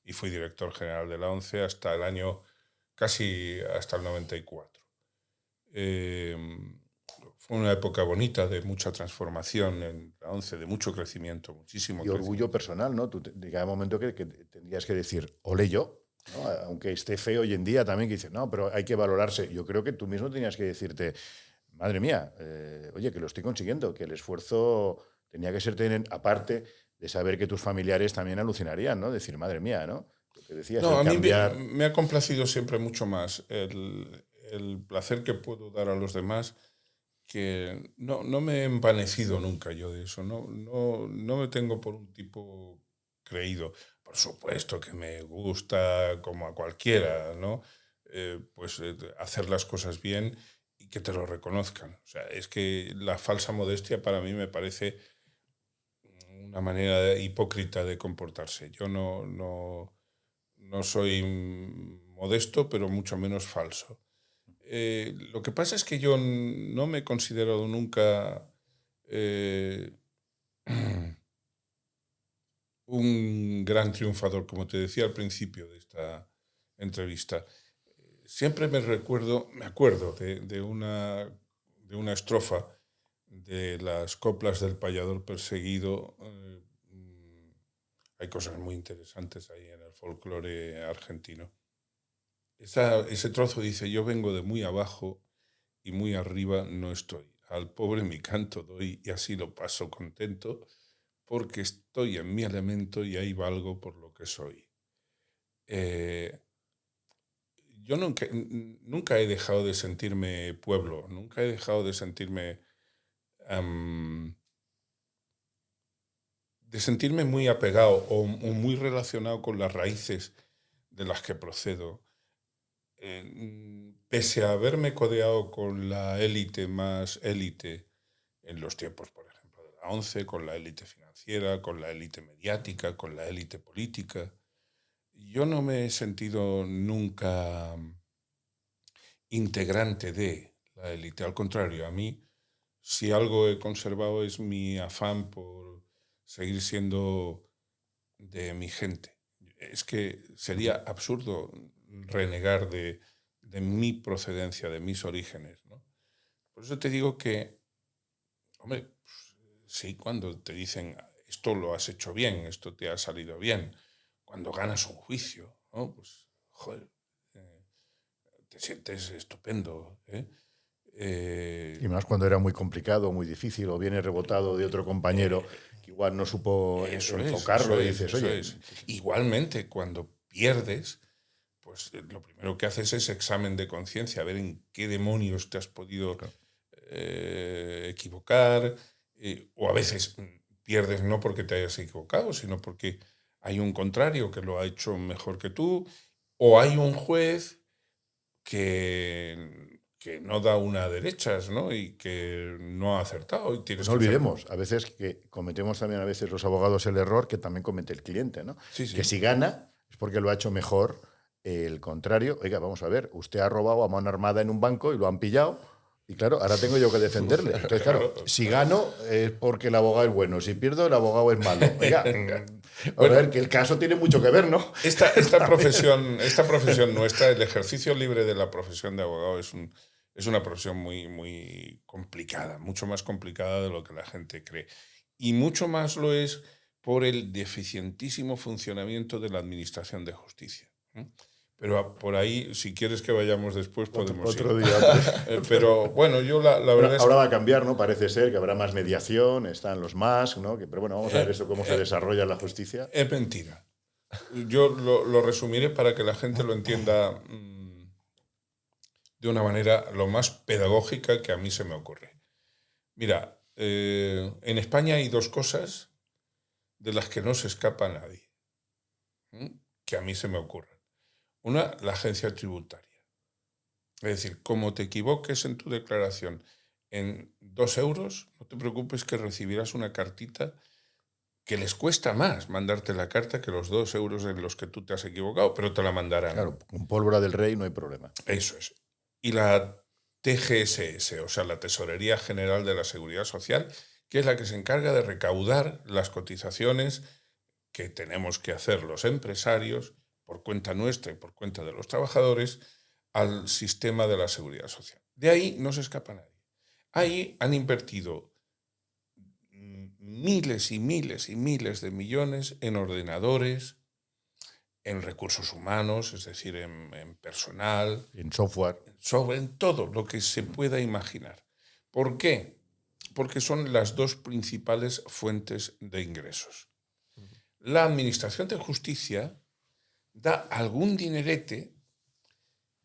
y fui director general de la ONCE hasta el año, casi hasta el 94. Fue una época bonita de mucha transformación en la ONCE, de mucho crecimiento, muchísimo Y orgullo crecimiento. personal, ¿no? Tú llega un momento que tendrías que decir, ole yo, ¿no? Aunque esté feo hoy en día también, que dices, no, pero hay que valorarse. Yo creo que tú mismo tenías que decirte, madre mía, oye, que lo estoy consiguiendo, que el esfuerzo tenía que ser, aparte de saber que tus familiares también alucinarían, ¿no? Decir, madre mía, ¿no? Lo que decías, No, el a mí cambiar... me ha complacido siempre mucho más el placer que puedo dar a los demás, que no me he envanecido nunca yo de eso, no me tengo por un tipo creído. Por supuesto que me gusta, como a cualquiera, ¿no? Pues hacer las cosas bien y que te lo reconozcan. O sea, es que la falsa modestia para mí me parece una manera hipócrita de comportarse. Yo no soy modesto, pero mucho menos falso. Lo que pasa es que yo no me he considerado nunca eh, un gran triunfador, como te decía al principio de esta entrevista. Siempre me acuerdo de una estrofa de las coplas del payador perseguido. Hay cosas muy interesantes ahí en el folclore argentino. Ese trozo dice, yo vengo de muy abajo y muy arriba no estoy. Al pobre mi canto doy y así lo paso contento, porque estoy en mi elemento y ahí valgo por lo que soy. Eh, yo nunca he dejado de sentirme pueblo, nunca he dejado de sentirme muy apegado o muy relacionado con las raíces de las que procedo. Pese a haberme codeado con la élite más élite en los tiempos, por ejemplo, de la ONCE, con la élite financiera, con la élite mediática, con la élite política, yo no me he sentido nunca integrante de la élite. Al contrario, a mí, si algo he conservado es mi afán por seguir siendo de mi gente. Es que sería absurdo renegar de mi procedencia, de mis orígenes, ¿no? Por eso te digo que Hombre, pues, sí, cuando te dicen esto lo has hecho bien, esto te ha salido bien, cuando ganas un juicio, ¿no? Pues, joder, te sientes estupendo, ¿eh? Y más cuando era muy complicado, muy difícil, o viene rebotado de otro compañero que igual no supo enfocarlo y dices, eso oye, es. Igualmente, cuando pierdes, pues lo primero que haces es examen de conciencia, a ver en qué demonios te has podido equivocar, o a veces pierdes no porque te hayas equivocado, sino porque hay un contrario que lo ha hecho mejor que tú, o hay un juez que no da una a derechas, ¿no? Y que no ha acertado y pues tienes no que hacer... olvidemos, a veces que cometemos también a veces los abogados el error que también comete el cliente, ¿no? Sí, Que sí. si gana es porque lo ha hecho mejor el contrario. Oiga, vamos a ver, usted ha robado a mano armada en un banco y lo han pillado. Y claro, ahora tengo yo que defenderle. Entonces, claro, si gano es porque el abogado es bueno, si pierdo el abogado es malo. Oiga, vamos a ver que el caso tiene mucho que ver, ¿no? Esta profesión nuestra, el ejercicio libre de la profesión de abogado es una profesión muy, muy complicada, mucho más complicada de lo que la gente cree. Y mucho más lo es por el deficientísimo funcionamiento de la Administración de Justicia. Pero por ahí, si quieres que vayamos después, podemos ir. Otro día. Pero bueno, yo la Bueno, verdad es ahora que va a cambiar, ¿no? Parece ser que habrá más mediación, están los más, ¿no? Pero bueno, vamos a ver eso, cómo se desarrolla la justicia. es mentira. Yo lo resumiré para que la gente lo entienda de una manera lo más pedagógica que a mí se me ocurre. Mira, en España hay dos cosas de las que no se escapa a nadie, que a mí se me ocurren. Una, la agencia tributaria. Es decir, como te equivoques en tu declaración en 2 euros, no te preocupes que recibirás una cartita que les cuesta más mandarte la carta que los 2 euros en los que tú te has equivocado, pero te la mandarán. Claro, con pólvora del rey no hay problema. Eso es. Y la TGSS, o sea, la Tesorería General de la Seguridad Social, que es la que se encarga de recaudar las cotizaciones que tenemos que hacer los empresarios por cuenta nuestra y por cuenta de los trabajadores al sistema de la seguridad social. De ahí no se escapa nadie. Ahí han invertido miles y miles y miles de millones en ordenadores, en recursos humanos, es decir, en personal, En software. en todo lo que se pueda imaginar. ¿Por qué? Porque son las dos principales fuentes de ingresos. La Administración de Justicia da algún dinerete,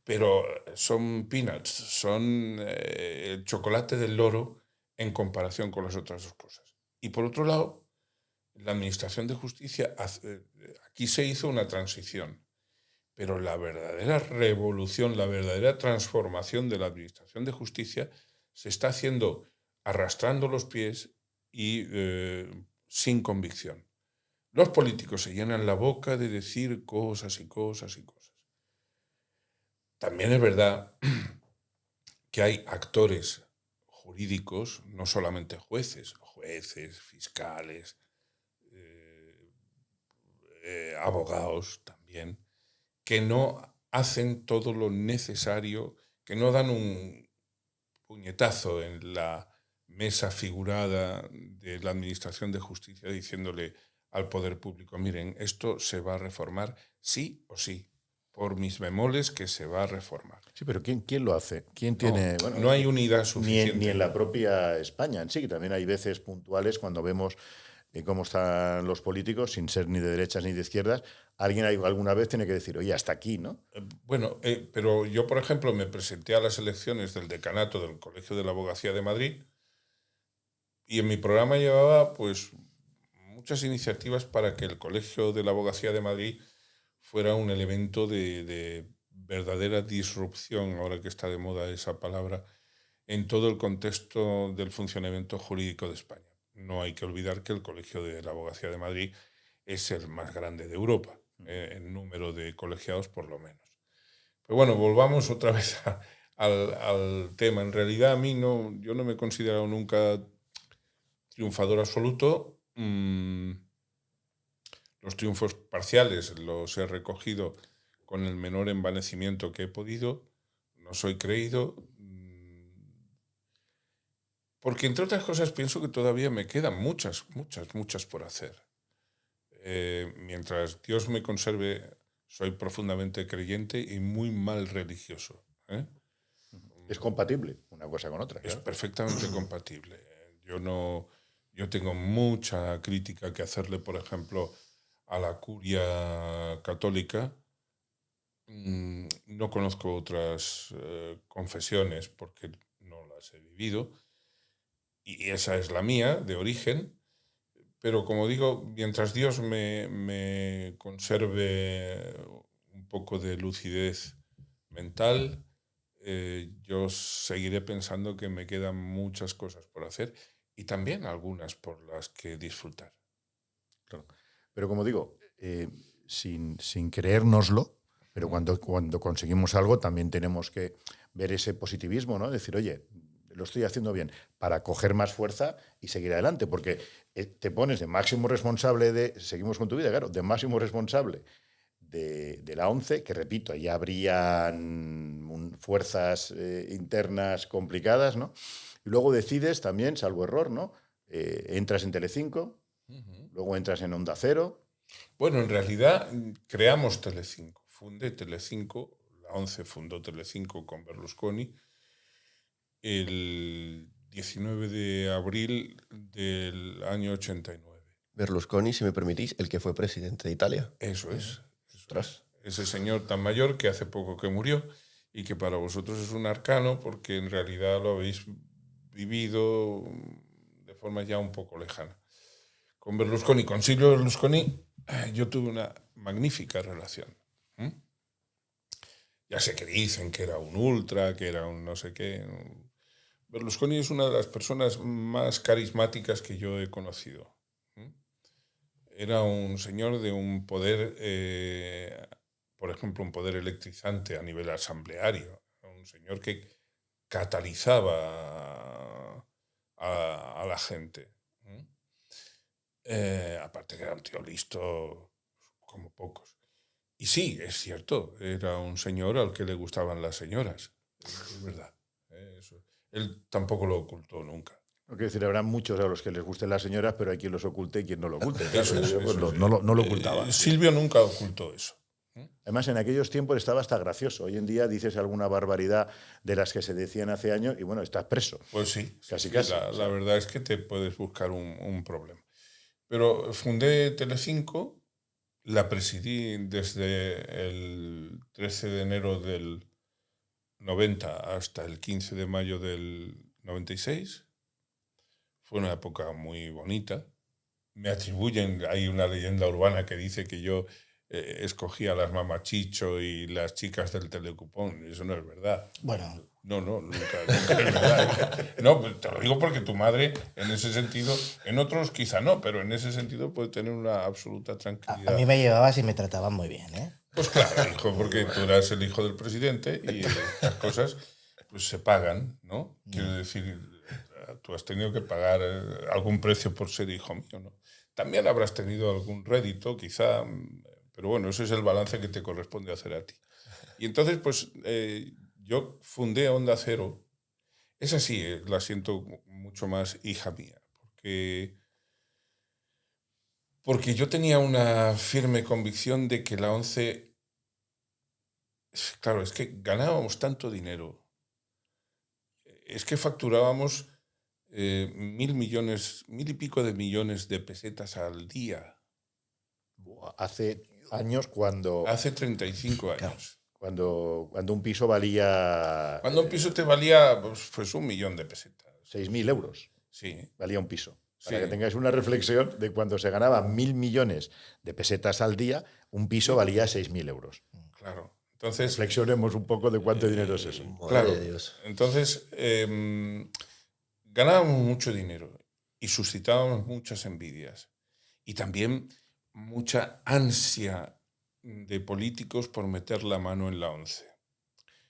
pero son peanuts, son el chocolate del loro en comparación con las otras dos cosas. Y por otro lado, la Administración de Justicia, aquí se hizo una transición, pero la verdadera revolución, la verdadera transformación de la Administración de Justicia se está haciendo arrastrando los pies y sin convicción. Los políticos se llenan la boca de decir cosas y cosas y cosas. También es verdad que hay actores jurídicos, no solamente jueces, fiscales, abogados también, que no hacen todo lo necesario, que no dan un puñetazo en la mesa figurada de la Administración de Justicia diciéndole al poder público, miren, esto se va a reformar sí o sí, por mis bemoles que se va a reformar. Sí, pero ¿quién lo hace? ¿Quién No, tiene...? Bueno, no hay unidad suficiente. Ni en la propia España en sí, que también hay veces puntuales cuando vemos cómo están los políticos, sin ser ni de derechas ni de izquierdas, alguien alguna vez tiene que decir, oye, hasta aquí, ¿no? Bueno, pero yo, por ejemplo, me presenté a las elecciones del decanato del Colegio de la Abogacía de Madrid y en mi programa llevaba pues muchas iniciativas para que el Colegio de la Abogacía de Madrid fuera un elemento de verdadera disrupción, ahora que está de moda esa palabra, en todo el contexto del funcionamiento jurídico de España. No hay que olvidar que el Colegio de la Abogacía de Madrid es el más grande de Europa, en número de colegiados por lo menos. Pero bueno, volvamos otra vez al tema. En realidad a mí yo no me he considerado nunca triunfador absoluto. Los triunfos parciales los he recogido con el menor envanecimiento que he podido. No soy creído. Porque, entre otras cosas, pienso que todavía me quedan muchas por hacer. Mientras Dios me conserve, soy profundamente creyente y muy mal religioso. Es compatible una cosa con otra. Es Claro. perfectamente compatible. Yo tengo mucha crítica que hacerle, por ejemplo, a la curia católica. No conozco otras confesiones porque no las he vivido, y esa es la mía de origen, pero como digo, mientras Dios me conserve un poco de lucidez mental, yo seguiré pensando que me quedan muchas cosas por hacer y también algunas por las que disfrutar. Claro. Pero como digo, sin creérnoslo, pero cuando conseguimos algo también tenemos que ver ese positivismo, ¿no? Decir, oye, lo estoy haciendo bien, para coger más fuerza y seguir adelante, porque te pones de máximo responsable seguimos con tu vida, claro, de máximo responsable de la ONCE, que repito, ahí habrían fuerzas internas complicadas, ¿no? Y luego decides también, salvo error, ¿no? Entras en Telecinco, luego entras en Onda Cero. Bueno, en realidad creamos Telecinco, fundé Telecinco, la ONCE fundó Telecinco con Berlusconi el 19 de abril del año 89. Berlusconi, si me permitís, el que fue presidente de Italia. Eso es. Ostras. Ese señor tan mayor que hace poco que murió y que para vosotros es un arcano porque en realidad lo habéis vivido de forma ya un poco lejana. Con Berlusconi, con Silvio Berlusconi, yo tuve una magnífica relación. Ya sé que dicen que era un ultra, que era un no sé qué. Berlusconi es una de las personas más carismáticas que yo he conocido. Era un señor de un poder, por ejemplo, un poder electrizante a nivel asambleario. Un señor que catalizaba a la gente. Aparte que era un tío listo como pocos. Y sí, es cierto, era un señor al que le gustaban las señoras. Es verdad. Eso. Él tampoco lo ocultó nunca. No quiero decir, habrá muchos a los que les gusten las señoras, pero hay quien los oculte y quien no lo oculte. Eso es, No lo ocultaba. Silvio nunca ocultó eso. Además, en aquellos tiempos estaba hasta gracioso. Hoy en día dices alguna barbaridad de las que se decían hace años y bueno, estás preso. Pues sí. Casi. La verdad es que te puedes buscar un problema. Pero fundé Telecinco, la presidí desde el 13 de enero del 90 hasta el 15 de mayo del 96. Fue una época muy bonita. Me atribuyen, hay una leyenda urbana que dice que yo escogía a las mamachicho y las chicas del telecupón. Eso no es verdad. Bueno. No, nunca es verdad. No, te lo digo porque tu madre, en ese sentido, en otros quizá no, pero en ese sentido puede tener una absoluta tranquilidad. A mí me llevabas y me trataban muy bien, ¿eh? Pues claro, hijo, porque tú eras el hijo del presidente y estas cosas pues se pagan, ¿no? Quiero decir, tú has tenido que pagar algún precio por ser hijo mío, ¿no? También habrás tenido algún rédito, quizá, pero bueno, ese es el balance que te corresponde hacer a ti. Y entonces, pues, yo fundé Onda Cero. Esa sí, la siento mucho más hija mía, porque yo tenía una firme convicción de que la ONCE, claro, es que ganábamos tanto dinero, es que facturábamos 1.000 millones, 1.000 y pico de millones de pesetas al día. Hace años cuando... Hace 35 años. Claro. Cuando un piso valía... Cuando un piso te valía pues 1 millón de pesetas. 6.000 euros. Sí. Valía un piso. Para Sí. que tengáis una reflexión de cuando se ganaban 1.000 millones de pesetas al día, un piso valía 6.000 euros. Claro. Entonces, Reflexionemos un poco de cuánto dinero es eso. claro. Madre de Dios. Entonces, ganábamos mucho dinero y suscitábamos muchas envidias. Y también mucha ansia de políticos por meter la mano en la ONCE.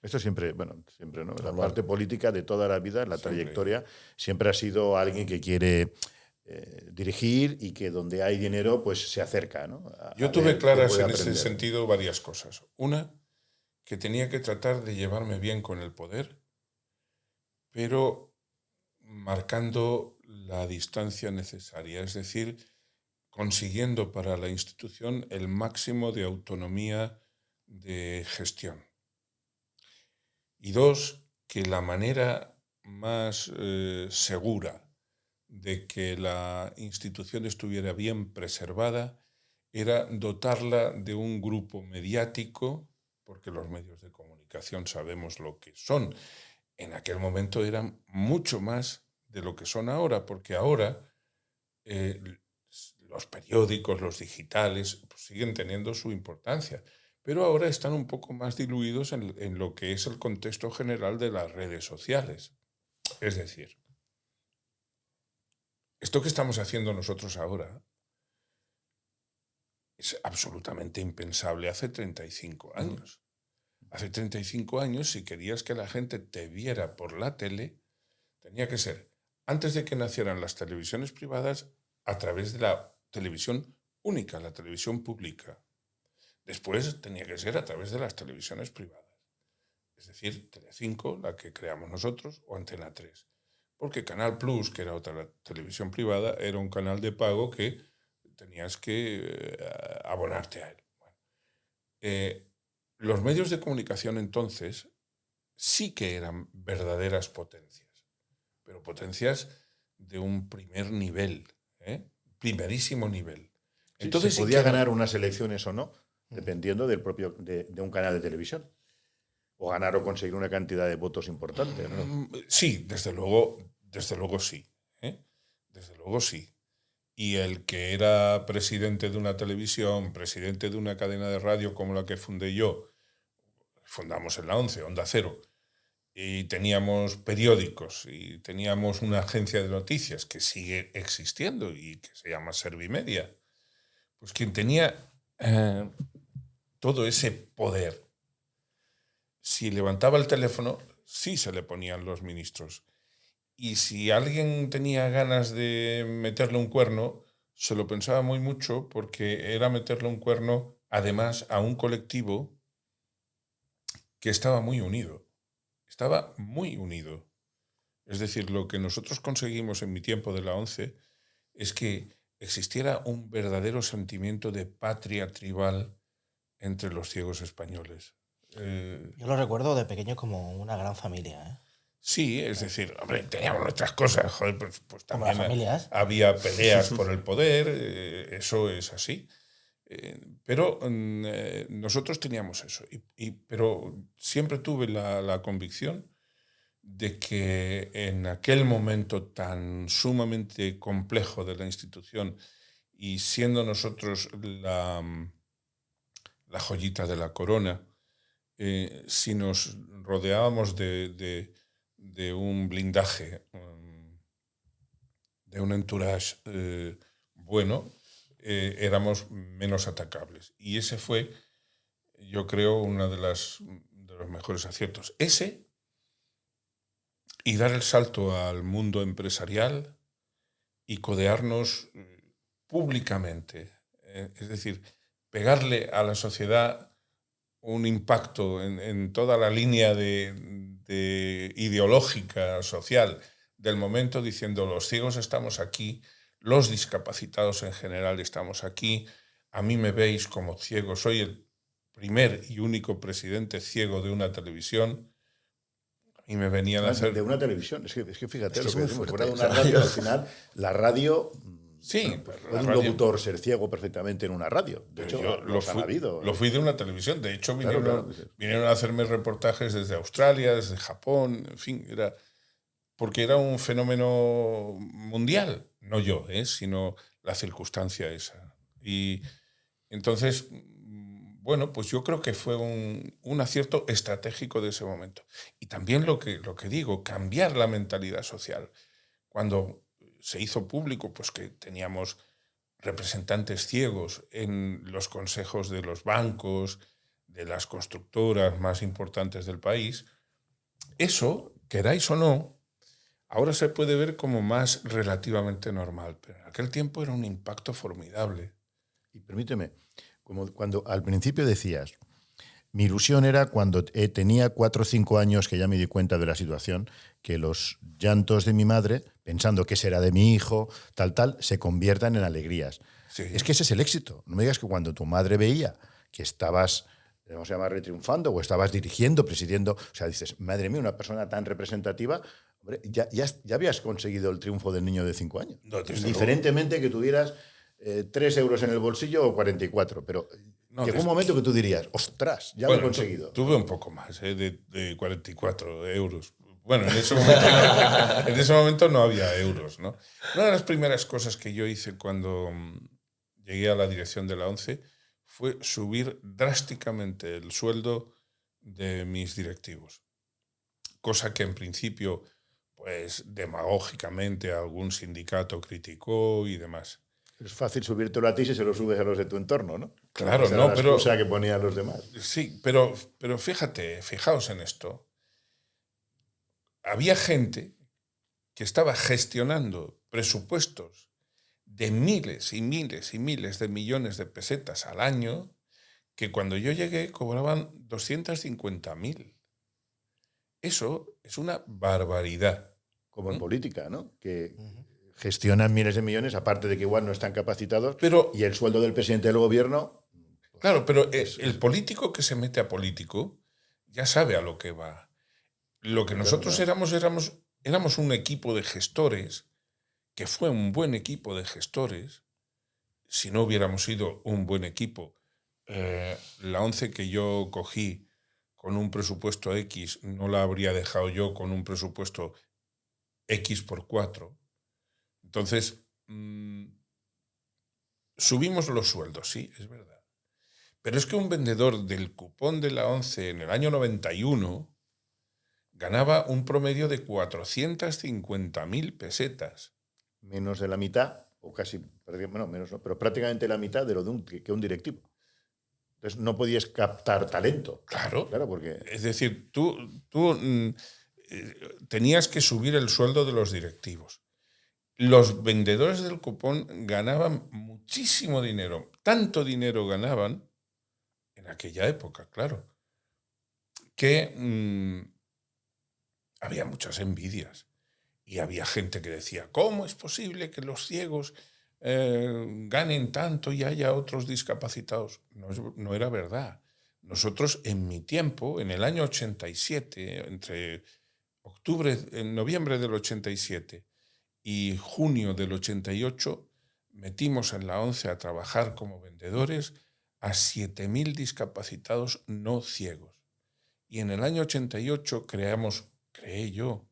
Esto siempre, ¿no? La parte política de toda la vida, la Siempre. trayectoria, siempre ha sido alguien que quiere dirigir y que donde hay dinero, pues se acerca, ¿no? Yo tuve claras en ese sentido varias cosas. Una, que tenía que tratar de llevarme bien con el poder, pero marcando la distancia necesaria, es decir, consiguiendo para la institución el máximo de autonomía de gestión. Y dos, que la manera más segura de que la institución estuviera bien preservada era dotarla de un grupo mediático, porque los medios de comunicación sabemos lo que son. En aquel momento eran mucho más de lo que son ahora, porque ahora los periódicos, los digitales, pues siguen teniendo su importancia, pero ahora están un poco más diluidos en lo que es el contexto general de las redes sociales. Es decir, esto que estamos haciendo nosotros ahora es absolutamente impensable hace 35 años. Hace 35 años, si querías que la gente te viera por la tele, tenía que ser, antes de que nacieran las televisiones privadas, a través de la televisión única, la televisión pública. Después tenía que ser a través de las televisiones privadas. Es decir, Telecinco, la que creamos nosotros, o Antena 3. Porque Canal Plus, que era otra televisión privada, era un canal de pago que tenías que abonarte a él. Bueno, los medios de comunicación entonces sí que eran verdaderas potencias, pero potencias de un primer nivel, primerísimo nivel. Entonces, ¿se podía ganar unas elecciones o no? Dependiendo del propio de un canal de televisión. O ganar o conseguir una cantidad de votos importante, ¿no? Sí, desde luego sí. Desde luego sí. Y el que era presidente de una televisión, presidente de una cadena de radio como la que fundé yo, fundamos en la 11, Onda Cero, y teníamos periódicos y teníamos una agencia de noticias que sigue existiendo y que se llama Servimedia, pues quien tenía todo ese poder, si levantaba el teléfono, sí se le ponían los ministros. Y si alguien tenía ganas de meterle un cuerno, se lo pensaba muy mucho porque era meterle un cuerno, además, a un colectivo que estaba muy unido. Estaba muy unido. Es decir, lo que nosotros conseguimos en mi tiempo de la 11 es que existiera un verdadero sentimiento de patria tribal entre los ciegos españoles. Yo lo recuerdo de pequeño como una gran familia, ¿eh? Sí, es decir, hombre, teníamos nuestras cosas, joder, pues Como las también familias. había peleas por el poder, eso es así. Pero nosotros teníamos eso, pero siempre tuve la convicción de que en aquel momento tan sumamente complejo de la institución y siendo nosotros la joyita de la corona, si nos rodeábamos de un blindaje, de un entourage bueno, éramos menos atacables. Y ese fue, yo creo, uno de los mejores aciertos. Ese, y dar el salto al mundo empresarial y codearnos públicamente. Es decir, pegarle a la sociedad un impacto en toda la línea de ideológica, social del momento, diciendo los ciegos estamos aquí, los discapacitados en general estamos aquí, a mí me veis como ciego, soy el primer y único presidente ciego de una televisión y me venían a hacer... De una televisión, es que fíjate es lo que muy decimos, fuerte, fuera de una radio, al final, la radio... Sí, pues la puede un radio... locutor ser ciego perfectamente en una radio. De hecho, yo lo fui de una televisión. De hecho, vinieron a hacerme reportajes desde Australia, desde Japón, en fin, porque era un fenómeno mundial. No yo, sino la circunstancia esa. Y entonces, bueno, pues yo creo que fue un acierto estratégico de ese momento. Y también lo que digo, cambiar la mentalidad social. Cuando se hizo público pues que teníamos representantes ciegos en los consejos de los bancos, de las constructoras más importantes del país, eso, queráis o no, ahora se puede ver como más relativamente normal, pero en aquel tiempo era un impacto formidable. Y permíteme, como cuando al principio decías, Mi ilusión era cuando tenía 4 o 5 años, que ya me di cuenta de la situación, que los llantos de mi madre, pensando que será de mi hijo, tal, se conviertan en alegrías. Sí. Es que ese es el éxito. No me digas que cuando tu madre veía que estabas, vamos a llamarle, triunfando, o estabas dirigiendo, presidiendo, o sea, dices, madre mía, una persona tan representativa, hombre, ya habías conseguido el triunfo del niño de 5 años. No, desde Indiferentemente que tuvieras 3 euros en el bolsillo o 44, pero No, llegó un momento que tú dirías, ostras, ya lo he conseguido. Tuve un poco más, de 44 euros. Bueno, en ese momento no había euros, ¿no? Una de las primeras cosas que yo hice cuando llegué a la dirección de la ONCE fue subir drásticamente el sueldo de mis directivos. Cosa que en principio, pues demagógicamente algún sindicato criticó y demás. Es fácil subírtelo a ti si se lo subes a los de tu entorno, ¿no? Claro, Esa era la excusa que ponían los demás. Sí, pero fijaos en esto. Había gente que estaba gestionando presupuestos de miles y miles y miles de millones de pesetas al año que cuando yo llegué cobraban 250.000. Eso es una barbaridad. Como en política, ¿no? Que gestionan miles de millones, aparte de que igual no están capacitados, y el sueldo del presidente del gobierno... Claro, pero el político que se mete a político ya sabe a lo que va. Lo que nosotros éramos un equipo de gestores, que fue un buen equipo de gestores. Si no hubiéramos sido un buen equipo, la ONCE que yo cogí con un presupuesto X no la habría dejado yo con un presupuesto X por 4. Entonces, subimos los sueldos, sí, es verdad. Pero es que un vendedor del cupón de la ONCE en el año 91 ganaba un promedio de 450.000 pesetas. Menos de la mitad, o casi, bueno, menos no, pero prácticamente la mitad de lo que un directivo. Entonces no podías captar talento. Claro, porque... Es decir, tú tenías que subir el sueldo de los directivos. Los vendedores del cupón ganaban muchísimo dinero. Tanto dinero ganaban, en aquella época, claro, que había muchas envidias. Y había gente que decía, ¿cómo es posible que los ciegos ganen tanto y haya otros discapacitados? No era verdad. Nosotros en mi tiempo, en el año 87, entre noviembre del 87 y junio del 88, metimos en la ONCE a trabajar como vendedores a 7.000 discapacitados no ciegos. Y en el año 88 creé yo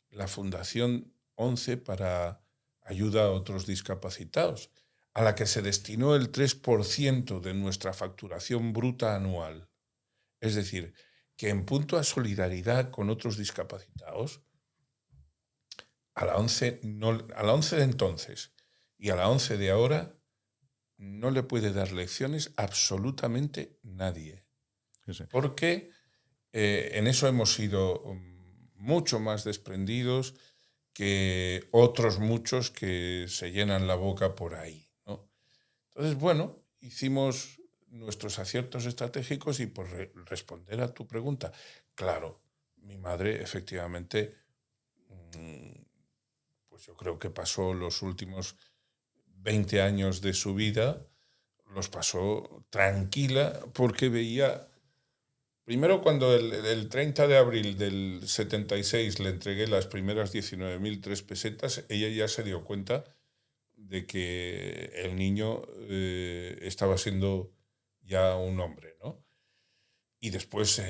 la Fundación ONCE para ayuda a otros discapacitados, a la que se destinó el 3% de nuestra facturación bruta anual. Es decir, que en punto a solidaridad con otros discapacitados, a la ONCE de entonces y a la ONCE de ahora no le puede dar lecciones absolutamente nadie. Sí. Porque en eso hemos sido mucho más desprendidos que otros muchos que se llenan la boca por ahí, ¿no? Entonces, bueno, hicimos nuestros aciertos estratégicos y por responder a tu pregunta, claro, mi madre efectivamente, pues yo creo que pasó los últimos 20 años de su vida, los pasó tranquila porque veía... Primero, cuando el 30 de abril del 76 le entregué las primeras 19.003 pesetas, ella ya se dio cuenta de que el niño estaba siendo ya un hombre, ¿no? Y después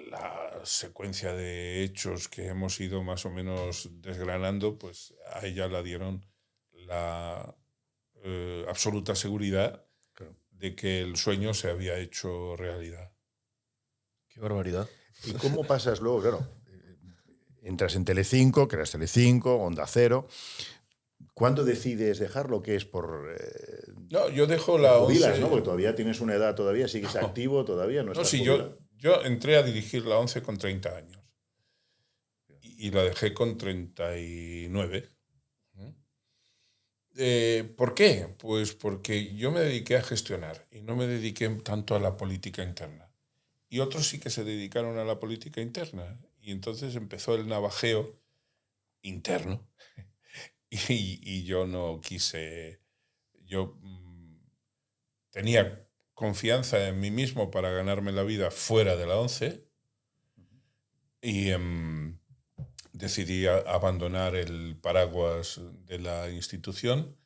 la secuencia de hechos que hemos ido más o menos desgranando, pues a ella la dieron la absoluta seguridad de que el sueño se había hecho realidad. Qué barbaridad. ¿Y cómo pasas luego? Claro, entras en Telecinco, creas Telecinco, Onda Cero. ¿Cuándo decides dejarlo? ¿Qué es por...? No, yo dejo la jubilas, ¿no? Porque todavía tienes una edad, todavía sigues activo, todavía no estás sí, jubilado. yo entré a dirigir la ONCE con 30 años y la dejé con 39. ¿Por qué? Pues porque yo me dediqué a gestionar y no me dediqué tanto a la política interna. y otros sí que se dedicaron a la política interna. Y entonces empezó el navajeo interno. Y yo no quise... Yo tenía confianza en mí mismo para ganarme la vida fuera de la ONCE y decidí abandonar el paraguas de la institución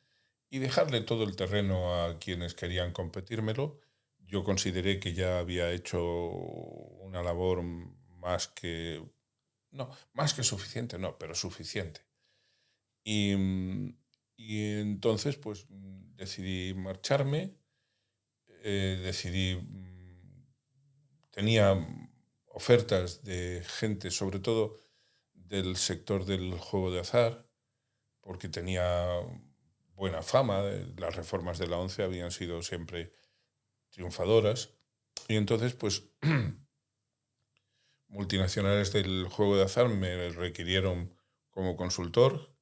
y dejarle todo el terreno a quienes querían competírmelo. Yo consideré que ya había hecho una labor más que... No, más que suficiente, no, pero suficiente. Y, y entonces, pues, decidí marcharme, tenía ofertas de gente, sobre todo del sector del juego de azar, porque tenía buena fama, las reformas de la ONCE habían sido siempre triunfadoras, y entonces, pues, multinacionales del juego de azar me requirieron como consultor.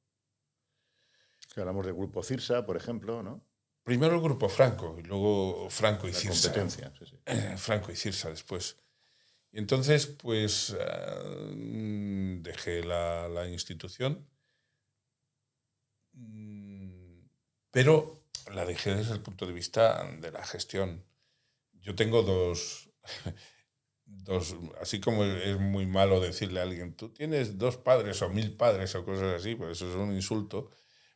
Hablamos del grupo Cirsa, por ejemplo, ¿no? Primero el grupo Franco, y luego Franco y La Cirsa. competencia, sí. Franco y Cirsa después. Y entonces, pues, dejé la institución, pero la dejé desde el punto de vista de la gestión. Yo tengo dos, así como es muy malo decirle a alguien, tú tienes 2 padres o 1000 padres o cosas así, pues eso es un insulto.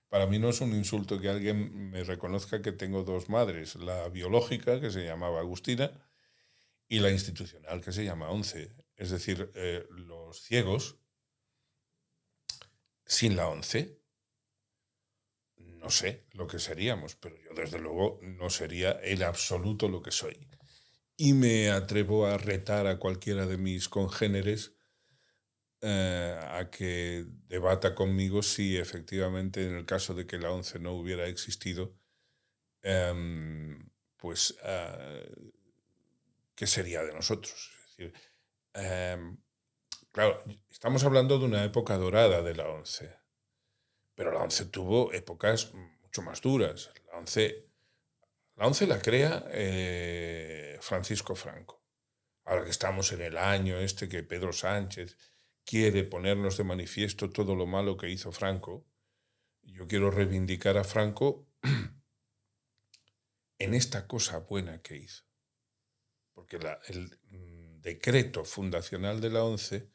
Para mí no es un insulto que alguien me reconozca que tengo 2 madres, la biológica, que se llamaba Agustina, y la institucional, que se llama ONCE. Es decir, los ciegos, sin la ONCE, no sé lo que seríamos, pero yo desde luego no sería en absoluto lo que soy. Y me atrevo a retar a cualquiera de mis congéneres a que debata conmigo si efectivamente en el caso de que la ONCE no hubiera existido, pues ¿qué sería de nosotros? Es decir, claro, estamos hablando de una época dorada de la ONCE, pero la ONCE tuvo épocas mucho más duras. La ONCE la crea Francisco Franco. Ahora que estamos en el año este que Pedro Sánchez quiere ponernos de manifiesto todo lo malo que hizo Franco, yo quiero reivindicar a Franco en esta cosa buena que hizo. Porque el decreto fundacional de la ONCE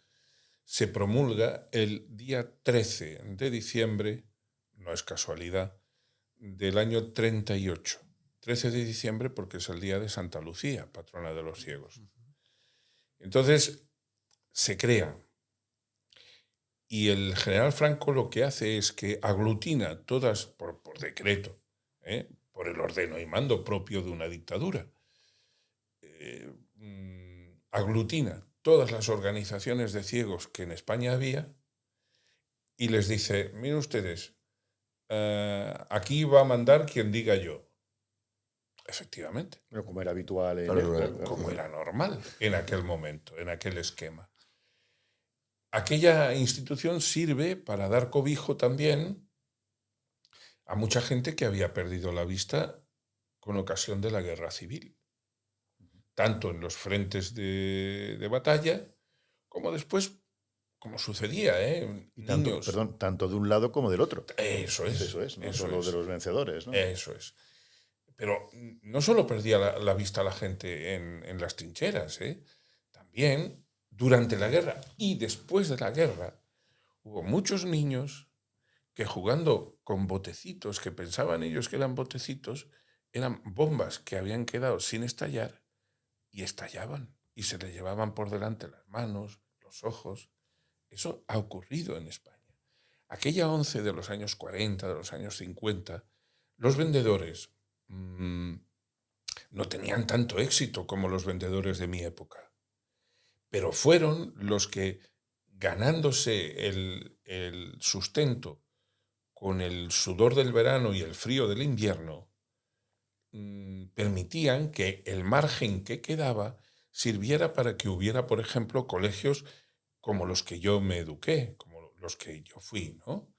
se promulga el día 13 de diciembre, no es casualidad, del año 38. 13 de diciembre porque es el día de Santa Lucía, patrona de los ciegos. Entonces, se crea. Y el general Franco lo que hace es que aglutina todas, por decreto, por el ordeno y mando propio de una dictadura, aglutina todas las organizaciones de ciegos que en España había y les dice, miren ustedes, aquí va a mandar quien diga yo. Efectivamente. Pero como era habitual. Como era normal en aquel momento, en aquel esquema. Aquella institución sirve para dar cobijo también a mucha gente que había perdido la vista con ocasión de la guerra civil, tanto en los frentes de batalla como después, como sucedía, niños. Perdón, tanto de un lado como del otro. Eso es. Eso es, no solo de los vencedores, ¿no? Eso es. Pero no solo perdía la vista la gente en las trincheras, también durante la guerra y después de la guerra hubo muchos niños que jugando con botecitos, que pensaban ellos que eran botecitos, eran bombas que habían quedado sin estallar y estallaban y se le llevaban por delante las manos, los ojos. Eso ha ocurrido en España. Aquella ONCE de los años 40, de los años 50, los vendedores no tenían tanto éxito como los vendedores de mi época, pero fueron los que, ganándose el sustento con el sudor del verano y el frío del invierno, permitían que el margen que quedaba sirviera para que hubiera, por ejemplo, colegios como los que yo me eduqué, como los que yo fui, ¿no?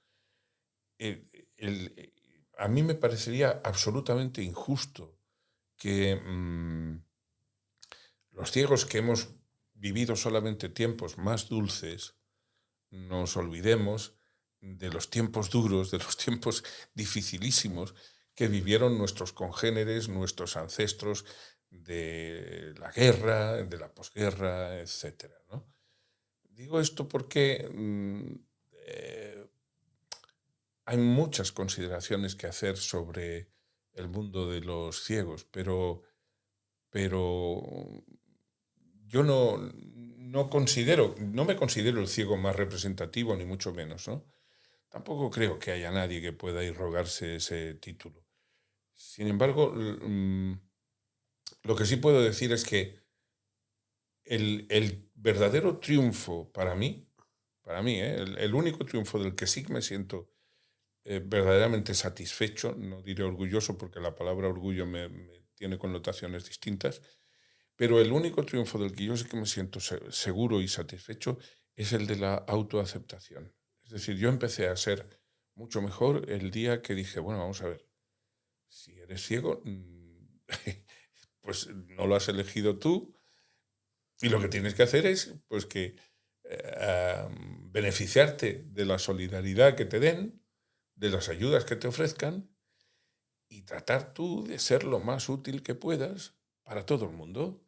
A mí me parecería absolutamente injusto que los ciegos que hemos vivido solamente tiempos más dulces, nos olvidemos de los tiempos duros, de los tiempos dificilísimos que vivieron nuestros congéneres, nuestros ancestros de la guerra, de la posguerra, etc., ¿no? Digo esto porque hay muchas consideraciones que hacer sobre el mundo de los ciegos, pero yo no me considero el ciego más representativo, ni mucho menos, ¿no? Tampoco creo que haya nadie que pueda irrogarse ese título. Sin embargo, lo que sí puedo decir es que el verdadero triunfo para mí, el único triunfo del que sí me siento verdaderamente satisfecho, no diré orgulloso porque la palabra orgullo me tiene connotaciones distintas, pero el único triunfo del que yo sí que me siento seguro y satisfecho es el de la autoaceptación. Es decir, yo empecé a ser mucho mejor el día que dije, bueno, vamos a ver, si eres ciego, pues no lo has elegido tú y lo que tienes que hacer es pues que beneficiarte de la solidaridad que te den, de las ayudas que te ofrezcan y tratar tú de ser lo más útil que puedas para todo el mundo.